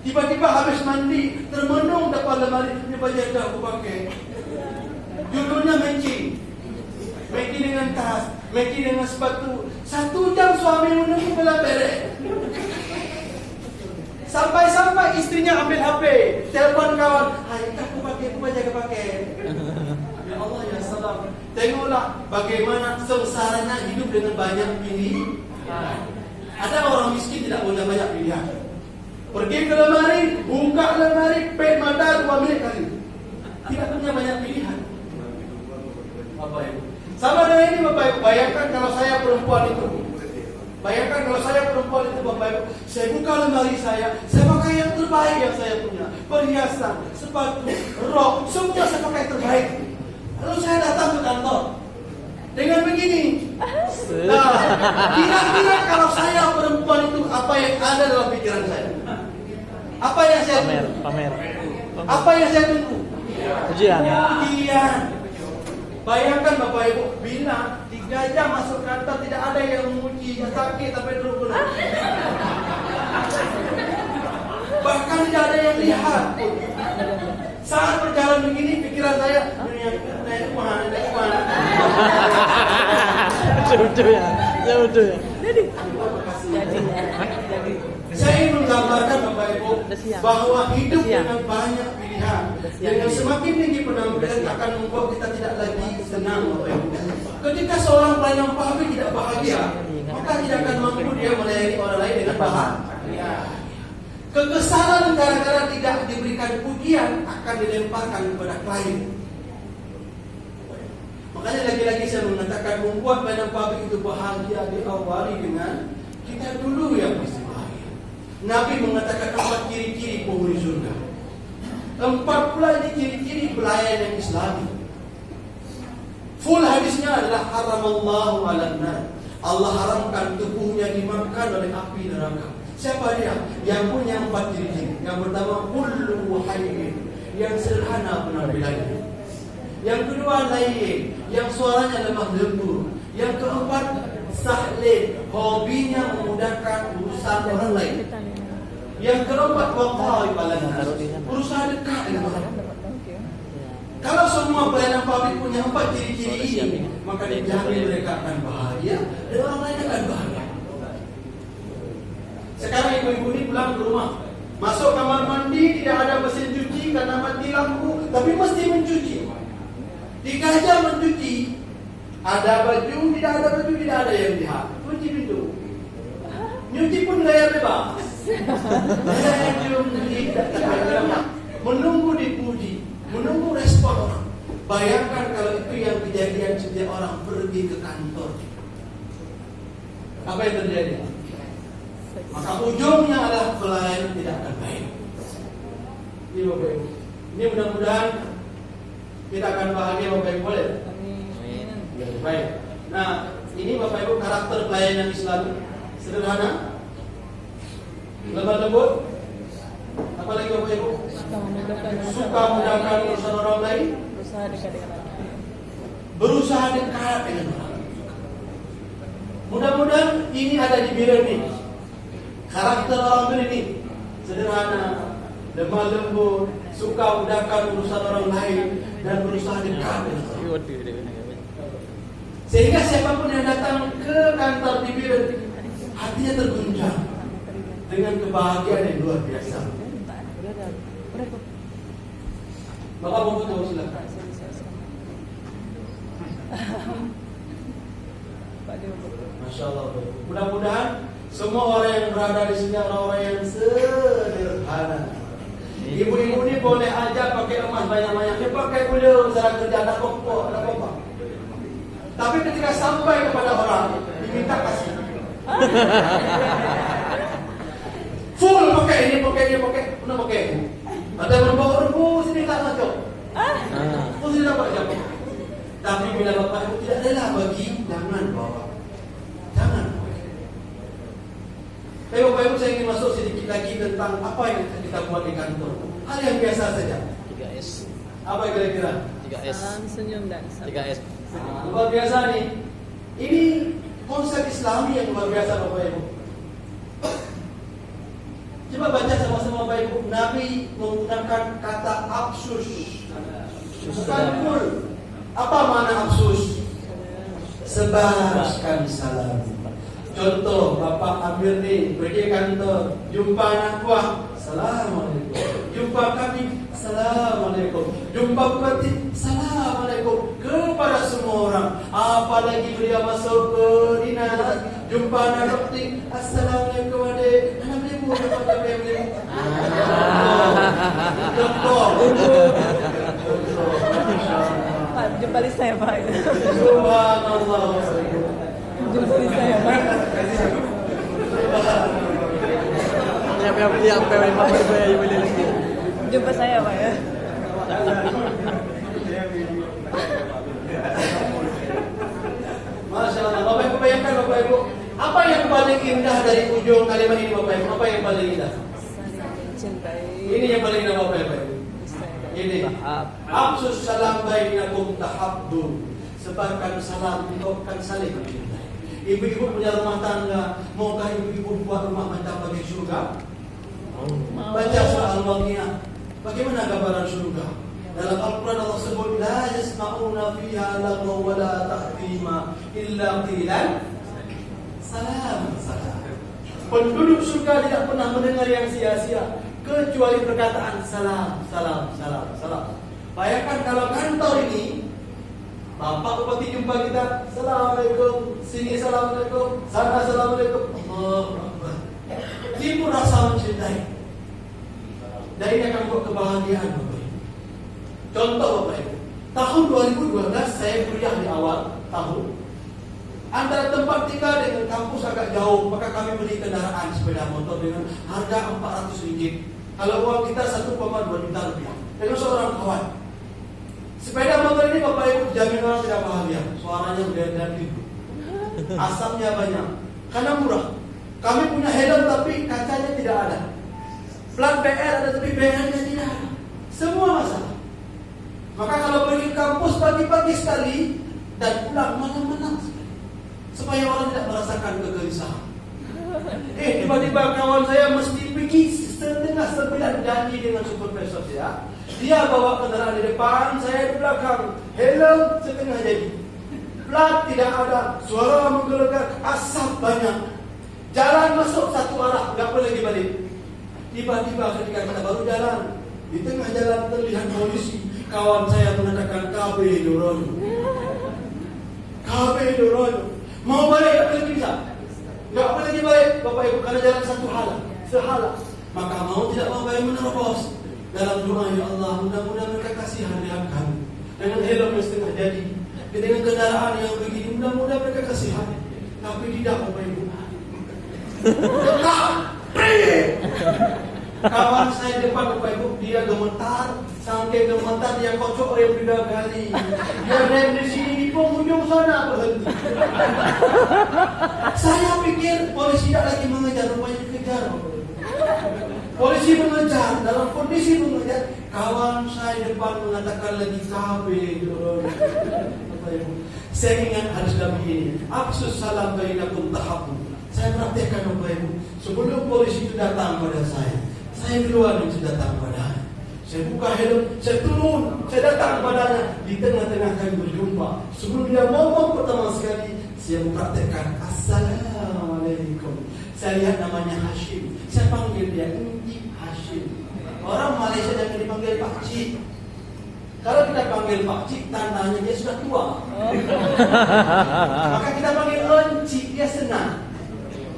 Tiba-tiba habis mandi, termenung depan lemari, ini baju yang aku pakai. Judulnya matching. Matching dengan tas, matching dengan sepatu. 1 jam suami menunggu bela beres. Sampai-sampai istrinya ambil HP, telepon kawan, "Hai, aku pakai." Ya Allah ya salam. Tengoklah bagaimana sengsaranya hidup dengan banyak pilihan. Ada orang miskin tidak punya banyak pilihan. Pergi ke lemari, buka lemari, pet mata 2 menit kali. Tidak punya banyak pilihan. Bapak Ibu. Sama dengan ini Bapak Ibu, bayangkan kalau saya perempuan itu. Bayangkan kalau saya perempuan itu Bapak Ibu, saya buka lemari saya pakai yang terbaik yang saya punya. Perhiasan, sepatu, rok, semua saya pakai terbaik. Lalu saya datang ke kantor dengan begini. Nah, kira-kira kalau saya perempuan itu apa yang ada dalam pikiran saya? Apa yang saya tunggu? Pamer. Apa yang saya tunggu? Ujian. Bayangkan Bapak Ibu, bila 3 jam masuk kantor tidak ada yang memuji, sakit sampai dulu. Bahkan tidak ada yang lihat. Saat berjalan begini, pikiran saya, naik mana? Betul ya. Jadi. Saya ingin menggambarkan Bapak Ibu bahwa hidup dengan banyak pilihan. Dengan semakin tinggi penampilan akan membuat kita tidak lagi senang Bapak Ibu. Ketika seorang pelayan publik tidak bahagia, maka tidak akan mampu dia melayani orang lain dengan bahagia. Kekesalan gara-gara tidak diberikan pujian akan dilemparkan kepada klien. Makanya lagi-lagi saya mengatakan membuat pelayanan publik itu bahagia diawali dengan kita dulu yang mesti bahagia. Nabi mengatakan 4 ciri-ciri penghuni surga. 4 pula ini ciri-ciri pelayan yang Islami. Full hadisnya adalah haramallahu alan nar. Allah haramkan tubuhnya dimakan oleh api neraka. Siapa dia? Yang punya 4 ciri-ciri. Yang pertama, kullu hayyin, yang sederhana penampilannya. Yang kedua, layyin, yang suaranya lemah lembut. Yang keempat, sahlin, hobinya memudahkan urusan orang lain. Yang keempat, waqai balannas, berusaha dekat dengan orang. Kalau semua pelayanan publik punya 4 ciri-ciri ini, maka dijamin mereka akan bahagia dan orang lain akan bahagia. Sekarang ibu-ibu ini pulang ke rumah, masuk kamar mandi, tidak ada mesin cuci karena mati lampu, tapi mesti mencuci. 3 jam mencuci, ada baju, tidak ada baju, tidak ada yang lihat. Kunci pintu. Nyuci pun gaya bebas. Menunggu dipuji, menunggu respon orang. Bayangkan kalau itu yang kejadian setiap orang pergi ke kantor. Apa yang terjadi? Maka ujungnya adalah pelayanan tidak akan baik. Ini Bapak Ibu. Ini mudah-mudahan kita akan bahagia Bapak Ibu, boleh? Amin. Baik. Nah, ini Bapak Ibu karakter pelayanan Islam sederhana, lemah lembut. Apalagi Bapak Ibu? Suka mudahkan urusan orang lain. Berusaha dekat dengan anak. Berusaha dekat dengan orang. Mudah-mudahan ini ada di diri ini. Karakter orang ini sederhana, lemah lembut, suka udahkan urusan orang lain dan berusaha dekat dengan orang. Sehingga siapapun yang datang ke kantor di Biren, hatinya terguncang dengan kebahagiaan yang luar biasa. Udah kok. Maka mau tahu silakan. Pak Dewa betul. Masya Allah. Mudah-mudahan semua orang yang berada di sini orang-orang yang sederhana. Ibu-ibu ini boleh aja pakai emas banyak-banyak. Dia pakai beliau secara kerja ada apa-apa. Tapi ketika sampai kepada orang diminta kasih. Full pakai ini, mana pakai ini. Ada yang berbawa sini tak macam. Sini tak macam. Tapi bila bapak ibu tidak rela bagi, jangan bawa. Jangan. Tapi bapak ibu saya ingin masuk sedikit lagi tentang apa yang kita buat di kantor. Hal yang biasa saja. 3S. Apa kira-kira? 3S. Salam, senyum, dan sabar. 3S. Luar biasa nih. Ini konsep Islami yang luar biasa bapak ibu. Coba baca sama-sama bapak ibu. Nabi menggunakan kata absus. Bukan full. Apa makna absus? Sebarkan salam. Contoh, Bapak Amir nih pergi kantor, jumpa anak buah, Assalamualaikum. Jumpa kami, Assalamualaikum. Jumpa bupati, Assalamualaikum. Kepada semua orang. Apalagi beliau masuk ke dinas, jumpa anak dokter, Assalamualaikum adik. Anak beliau buat apa beliau? Contoh. Pak, jumpa list saya, Pak. Subhanallah. Jumpa list saya, Pak. Yang boleh lagi. Jumpa saya, Pak ya. Masya Allah. Bapak Ibu bayangkan Bapak Ibu, apa yang paling indah dari ujung kalimat ini Bapak Ibu? Apa yang paling indah? Cintai. Ini yang paling indah Bapak Ibu. Ini. Absus salam bainakum tahabbu. Sebarkan salam, engkaukan saling mencintai. Ibu-ibu punya rumah tangga, maukah ibu-ibu buat rumah macam bagi surga? Baca surah Al-Waqiah. Bagaimana gambaran surga? Dalam Al-Quran Allah sebut la yasma'una fiha lagwa wa la ta'thima illa qilan salam salam. Penduduk surga tidak pernah mendengar yang sia-sia kecuali perkataan salam salam salam salam. Bayangkan kalau kantor ini Bapak Bupati jumpa kita, Assalamualaikum, sini Assalamualaikum, sana Assalamualaikum. Allahu Akbar. Timbul rasa mencintai. Dan ini akan membuat kebahagiaan Bapak Ibu. Contoh Bapak Ibu, tahun 2012 saya kuliah di awal tahun. Antara tempat tinggal dengan kampus agak jauh, maka kami beli kendaraan sepeda motor dengan harga Rp400. Kalau uang kita 1,2 juta rupiah. Dengan seorang kawan. Sepeda motor ini Bapak Ibu jamin orang tidak bahagia. Suaranya beda-beda gitu. Asapnya banyak. Karena murah. Kami punya helm tapi kacanya tidak ada. Plat BR ada tapi BR-nya tidak ada. Semua masalah. Maka kalau pergi kampus pagi-pagi sekali dan pulang malam-malam sekali. Supaya orang tidak merasakan kegelisahan. Tiba-tiba kawan saya mesti pergi setengah 9 janji dengan supervisor saya. Dia bawa kendaraan di depan, saya di belakang. Helm setengah jadi. Plat tidak ada, suara menggelegar, asap banyak. Jalan masuk satu arah, nggak boleh dibalik. Tiba-tiba ketika kita baru jalan, di tengah jalan terlihat polisi. Kawan saya mengatakan KB Dorono. KB Dorono. Mau balik nggak boleh bisa. Nggak boleh dibalik, Bapak Ibu, karena jalan satu halang, sehalang. Maka mau tidak mau bayar menerobos. Dalam doa, ya Allah, mudah-mudahan mereka kasihan dengan kami. Dengan helm yang setengah jadi, dengan kendaraan yang begini, mudah-mudahan mereka kasihan. Tapi tidak Bapak Ibu. Kawan saya depan Bapak Ibu, dia gemetar, sampai gemetar dia kocok rem 3 kali. Dia rem di sini di penghujung sana berhenti. Saya pikir polisi tidak lagi mengejar, rupanya dikejar Bapak Ibu. Polisi mengejar, dalam kondisi mengejar, Kawan saya depan mengatakan lagi KB. Bapak Ibu, saya ingat harus kami ini. Afsus salam bainakum tahabu. Saya praktekkan Bapak Ibu. Sebelum polisi itu datang pada saya duluan yang sudah datang padanya. Saya buka helm, saya turun, saya datang padanya. Di tengah-tengah kami berjumpa. Sebelum dia ngomong pertama sekali, saya mempraktekkan Assalamualaikum. Saya lihat namanya Hashim. Saya panggil dia Encik Hashim. Orang Malaysia yang dipanggil Pak Cik. Kalau kita panggil Pak Cik, tandanya dia sudah tua. Maka kita panggil Encik, dia senang.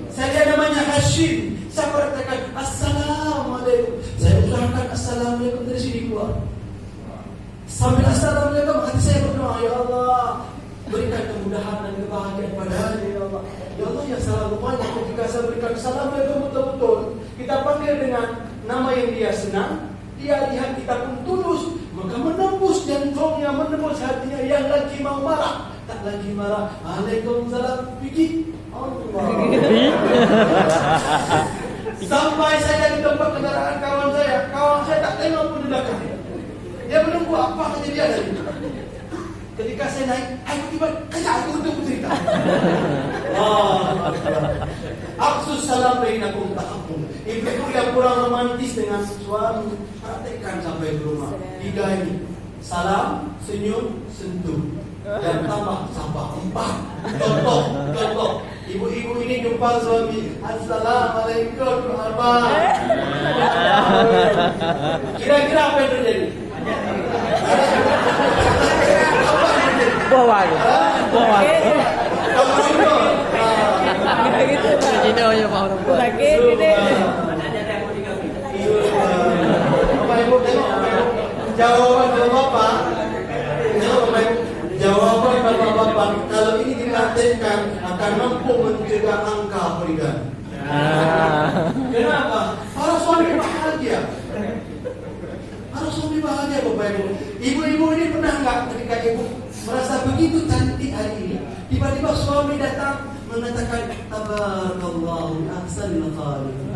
Saya lihat namanya Hashim. Saya praktekkan Assalamualaikum. Saya ucapkan Assalamualaikum dari sini keluar. Sambil Assalamualaikum, hati saya berdoa, ya Allah, berikan kemudahan dan kebahagiaan padanya, ya Allah. Ya Allah, ya selalu banyak ketika saya berikan Assalamualaikum betul-betul. Kita panggil dengan nama yang dia senang. Dia lihat kita pun tulus, maka menembus jantungnya, menembus hatinya. Yang lagi mau marah, tak lagi marah. Waalaikumsalam, pikir Allah. Sampai saya di tempat kendaraan kawan saya tak tengok pun di belakang. Dia menunggu apa kejadian tadi. Ketika saya naik, aku tiba aku untuk cerita. Afsus salam bainakum tahabbun. Ibu yang kurang romantis dengan suami, praktekkan sampai di rumah. 3 ini. Salam, senyum, sentuh. Dan tambah sampah 4. Contoh. Ibu-ibu ini jumpa suami, Assalamualaikum Abang. Kira-kira apa yang terjadi? Bawa. Gitu-gitu. Ini aja Pak orang tua. Lagi gede. Bapak Ibu tengok jawaban Bapak. Jawaban Bapak kalau ini dipraktekkan akan mampu mencegah angka poligami. Kenapa? Para suami bahagia. Bapak Ibu. Ibu-ibu ini pernah enggak ketika ibu merasa begitu cantik hari ini, tiba-tiba suami datang mengatakan tabarakallahu ahsanul khaliqin.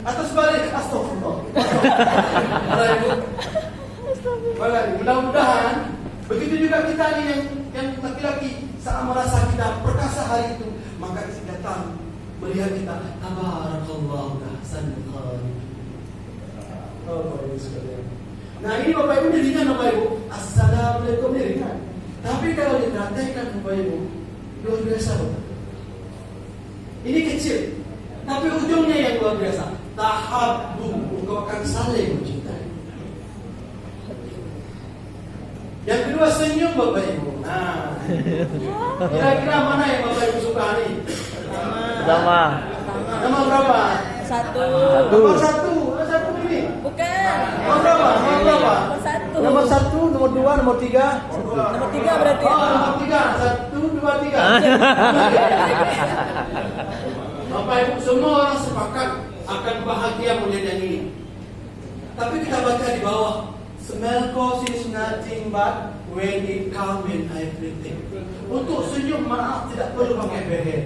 Atau sebalik astagfirullah. Bapak Ibu. Mudah-mudahan begitu juga kita ini yang laki-laki saat merasa kita perkasa hari itu, maka istri datang melihat kita tabarakallahu ahsanul khaliqin. Oh, Bapak Ibu sekalian. Nah ini Bapak Ibu jadikan Bapak Ibu Assalamualaikum ini ringan. Tapi kalau dipraktekkan Bapak Ibu luar biasa Bapak. Ini kecil, tapi ujungnya yang luar biasa. Tahabbu, engkau akan saling mencintai. Yang kedua senyum Bapak Ibu. Nah, kira-kira mana yang Bapak Ibu suka nih? Sama. Nomor berapa? 1. Nomor 1. Satu ini. Bukan. Nomor berapa? Nomor 1. Nomor 1, nomor 2, nomor 3. Nomor 3 berarti. Nomor 3. 1, 2, 3. Bapak Ibu semua orang sepakat akan bahagia melihat yang ini. Tapi kita baca di bawah. Smell cause is nothing but when it comes in everything. Untuk senyum maaf tidak perlu pakai beher.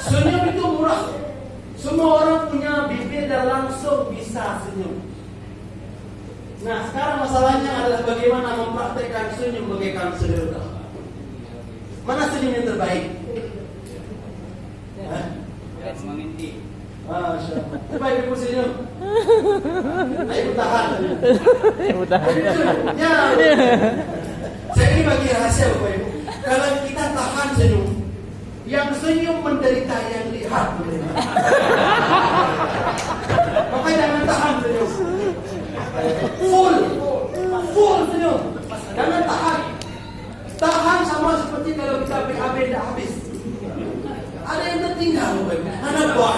Senyum itu murah. Semua orang punya bibir dan langsung bisa senyum. Nah sekarang masalahnya adalah bagaimana mempraktekkan senyum bagaikan sederhana. Mana senyum yang terbaik? Menginti. Masya Allah. Terbaik ibu senyum. Ayo tahan. Ya. Saya ini bagi rahasia Bapak Ibu. Kalau kita tahan senyum, yang senyum menderita, yang lihat menderita. Maka jangan tahan senyum. Full senyum. Jangan tahan. Tahan sama seperti kalau kita BAB tidak habis. Ada yang tertinggal Bapak Ibu. Ada buah.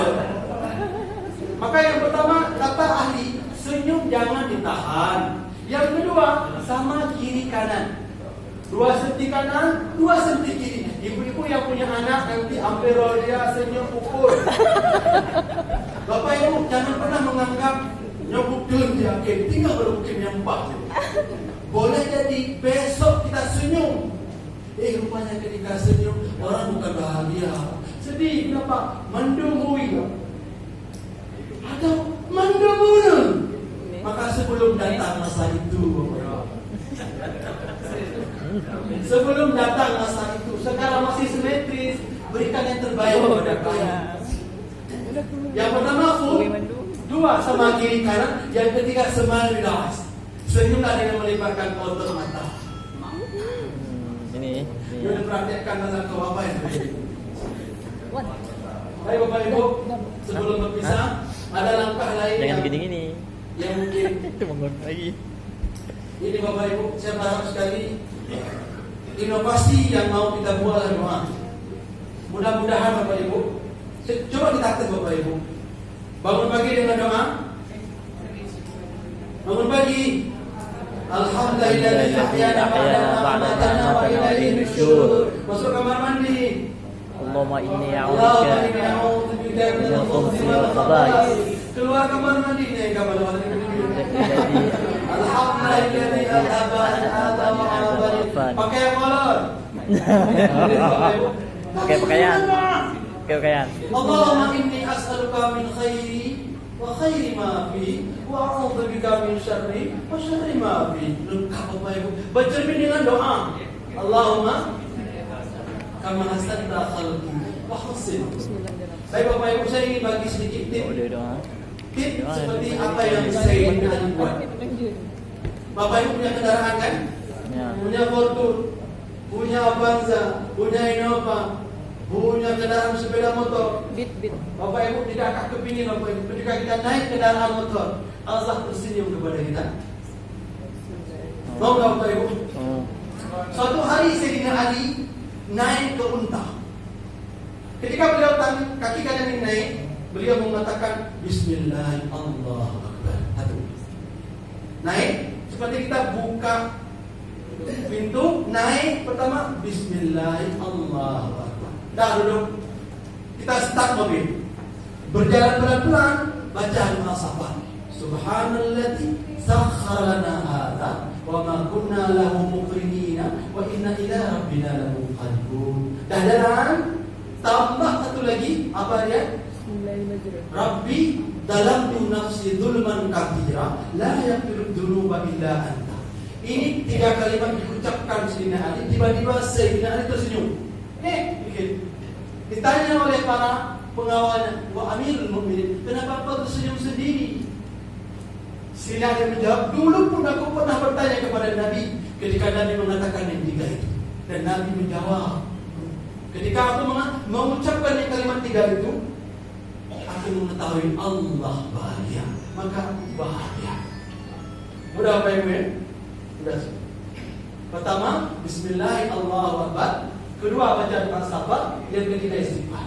Maka yang pertama kata ahli, senyum jangan ditahan. Yang kedua sama kiri kanan. 2 senti kanan, 2 senti kiri. Ibu-ibu yang punya anak nanti ambil dia senyum pukul. Bapak Ibu jangan pernah menganggap nyobukun yakin, tinggal berukin yang bah. Boleh jadi besok kita senyum. Rupanya ketika senyum orang bukan bahagia, sedih. Kenapa? Mendunggui. Atau mendunggui. Sebelum datang masa itu, sekarang masih simetris, berikan yang terbaik kepada kalian. Yang pertama full, dua sama kiri kanan, yang ketiga smile relax. Senyumlah dengan melebarkan otot mata. Ini. Jangan perhatikan tentang kau apa yang terjadi. Baik Bapak Ibu, sebelum berpisah, ada langkah lain Jangan gini-gini. yang mungkin Bangun lagi. ini Bapak Ibu, saya berharap sekali inovasi yang mau kita buat adalah doa. Mudah-mudahan Bapak Ibu, coba kita aktif Bapak Ibu. Bangun pagi dengan doa. Bangun pagi. Alhamdulillahilladzi ahyana ba'da ma amatana wa ilaihi nusyur. Masuk kamar mandi. Allahumma inni Allahumma inni a'udzubika a'udzubika minal khubuthi wal khaba'ith. Keluar kamar mandi nih kamar mandi. Alhamdulillahilladzi adhaba al-adha wa abad. Pakai kolor. Pakai pakaian. Allahumma inni as'aluka min khairi wa khairi ma fi wa a'udzubika min syarri wa syarri ma fi. Lengkap Bapak Ibu. Bercermin dengan doa. Allahumma kama hasanta khalqi wa hussin. Baik Bapak Ibu, saya ingin bagi sedikit tip. Tip seperti apa yang saya ingin buat. Bapak Ibu punya kendaraan kan? Ya. Punya Fortune, punya Avanza, punya Innova, punya kendaraan sepeda motor. Bit. Bapak Ibu tidak akan kepingin Bapak Ibu ketika kita naik kendaraan motor, Allah tersenyum kepada kita. Mau nggak Bapak Ibu? Suatu hari Sayyidina Ali naik ke unta. Ketika beliau kaki kanan ini naik, beliau mengatakan Bismillah, Allahu Akbar. Naik seperti kita buka pintu, naik pertama Bismillah, Allahu Akbar. Dah duduk. Kita start mobil. Berjalan pelan-pelan, baca doa safar. Subhanalladzi sakhkhara lana hadza wa ma kunna lahu muqrinina wa inna ila rabbina lamunqalibun. Dah jalan, tambah satu lagi, apa dia? Rabbi dalamtu nafsi dzulman katsira la yaghfiru dzunuba illa anta. Ini 3 kalimat diucapkan Sayyidina Ali, tiba-tiba Sayyidina Ali tersenyum. Ditanya oleh para pengawalnya, "Wa Amirul Mukminin, kenapa kau tersenyum sendiri?" Sayyidina Ali menjawab, "Dulu pun aku pernah bertanya kepada Nabi ketika Nabi mengatakan yang 3 itu." Dan Nabi menjawab, ketika aku mengucapkan yang kalimat 3 itu, aku mengetahui Allah bahagia, maka aku bahagia. Mudah Bapak Ibu ya? Mudah. Pertama, Bismillah, Allahu Akbar. Kedua, baca doa sabar. Yang ketiga, istighfar.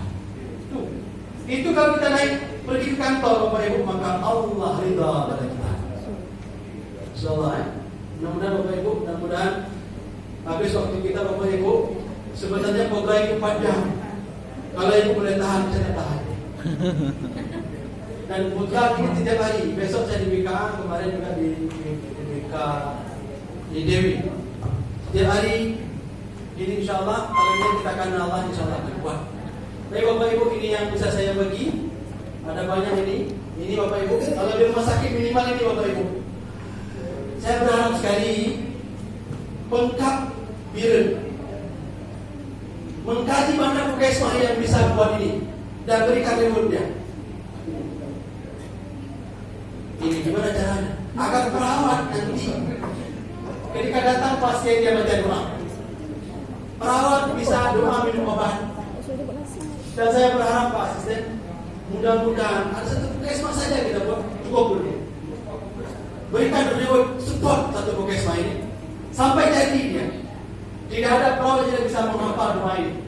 Itu kalau kita naik pergi ke kantor Bapak Ibu, maka Allah ridha pada kita. Insyaallah ya. Mudah-mudahan Bapak Ibu, mudah-mudahan habis waktu kita Bapak Ibu. Sebenarnya program itu 4 jam. Kalau Ibu boleh tahan, saya tahan. Dan putra ini setiap hari. Besok saya di BKA, kemarin juga di BKA di Dewi. Setiap hari ini insyaallah kalau ini kita akan Allah insyaallah akan kuat. Baik Bapak Ibu, ini yang bisa saya bagi. Ada banyak ini. Ini Bapak Ibu. Kalau di rumah sakit minimal ini Bapak Ibu. Saya berharap sekali lengkap biren. Mengkaji mana puskesmas yang bisa buat ini dan berikan rewardnya. Ini gimana caranya? Agar perawat nanti ketika datang pasien dia baca doa, perawat bisa doa minum obat. Dan saya berharap Pak Asisten, mudah-mudahan ada satu puskesmas saja kita buat cukup dulu. Berikan reward support satu puskesmas ini sampai jadi dia. Tidak ada perawat yang bisa menghafal doa ini.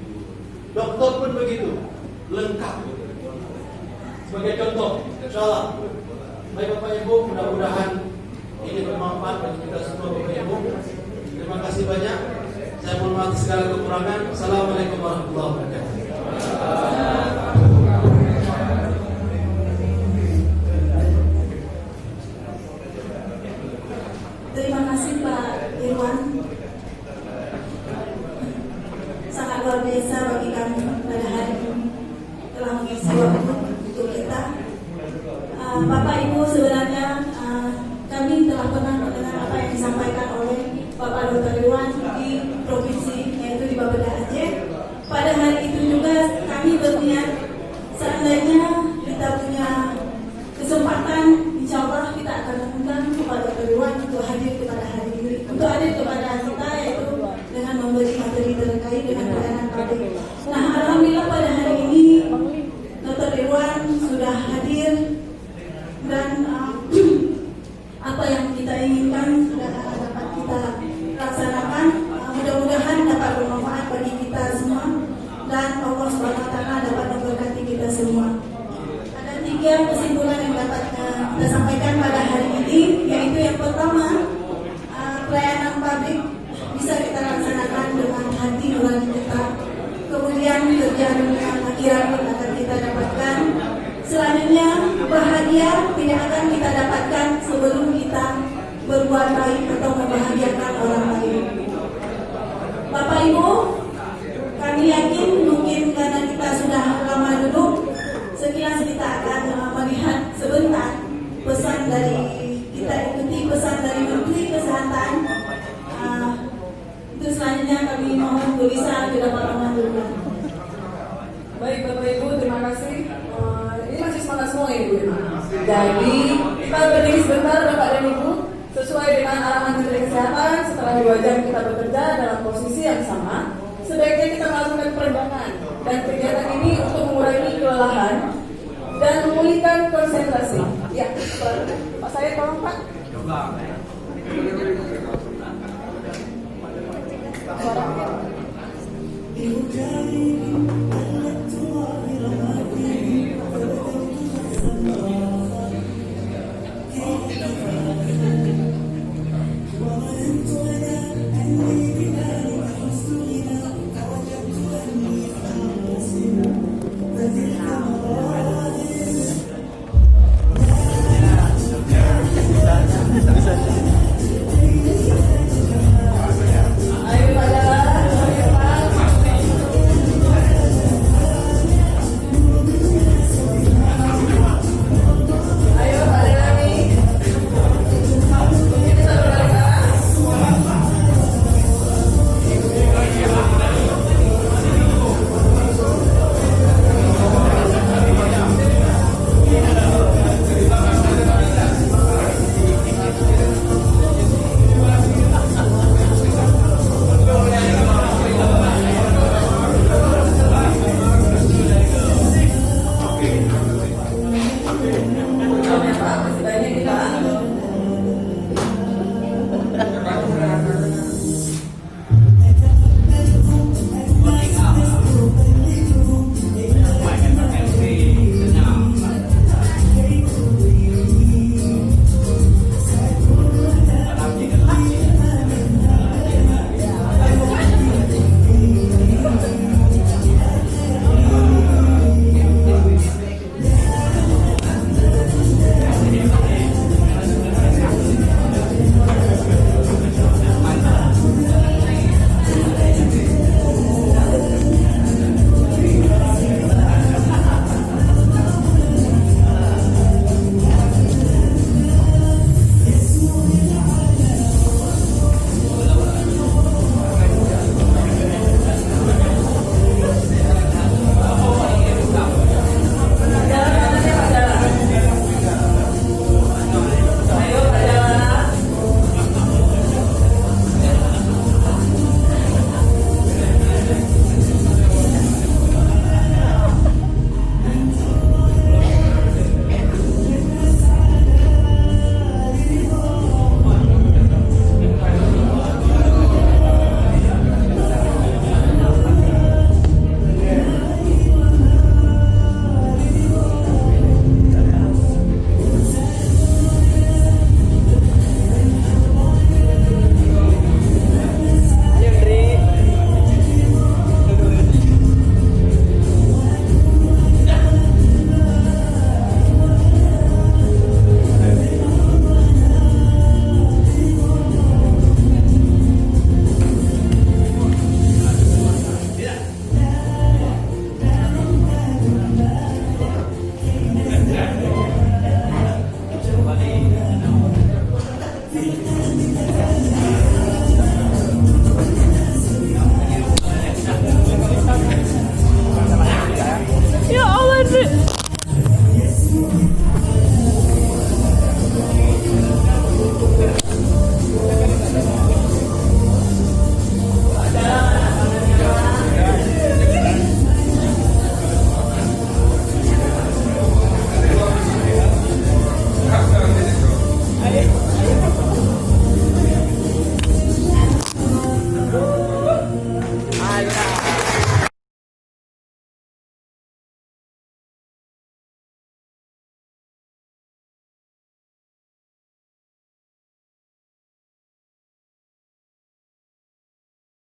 Dokter pun begitu, lengkap. Sebagai contoh, insyaallah. Baik Bapak Ibu, mudah-mudahan ini bermanfaat bagi kita semua Bapak Ibu. Terima kasih banyak. Saya mohon maaf segala kekurangan. Assalamualaikum warahmatullahi wabarakatuh. Terima kasih Pak Irwan. Sangat luar biasa bagi kami pada hari ini telah mengisi waktu untuk kita. Bapak Ibu, sebenarnya kami telah pernah mendengar apa yang disampaikan oleh Bapak Dr. Irwan di dengan pelayanan publik. Nah, alhamdulillah pada hari ini Dr. Dewan sudah hadir dan apa yang kita inginkan sudah dapat kita laksanakan. Mudah-mudahan dapat bermanfaat bagi kita semua dan Allah Subhanahu wa taala dapat memberkati kita semua. Ada 3 kesimpulan yang dapat kita sampaikan pada hari ini, yaitu yang pertama, pelayanan publik bisa kita laksanakan dengan hati nurani kita. Kemudian kerja dunia akhirat pun akan kita dapatkan. Selanjutnya, bahagia tidak akan kita dapatkan sebelum kita berbuat baik atau membahagiakan orang lain. Bapak Ibu, kami yakin mungkin karena kita sudah lama duduk, sekilas kita akan melihat sebentar pesan dari kita ikuti pesan dari Menteri Kesehatan. Itu selanjutnya kami mohon Bu Lisa tidak dapat memanggilkan. Baik Bapak Ibu, terima kasih. Ini masih semangat semua ya Ibu. Jadi kita berdiri sebentar Bapak dan Ibu, sesuai dengan arahan Menteri Kesehatan. Setelah 2 jam kita bekerja dalam posisi yang sama, sebaiknya kita melakukan peregangan dan kegiatan ini untuk mengurangi kelelahan dan memulihkan konsentrasi. Ya, Pak saya tolong Pak. Suaranya.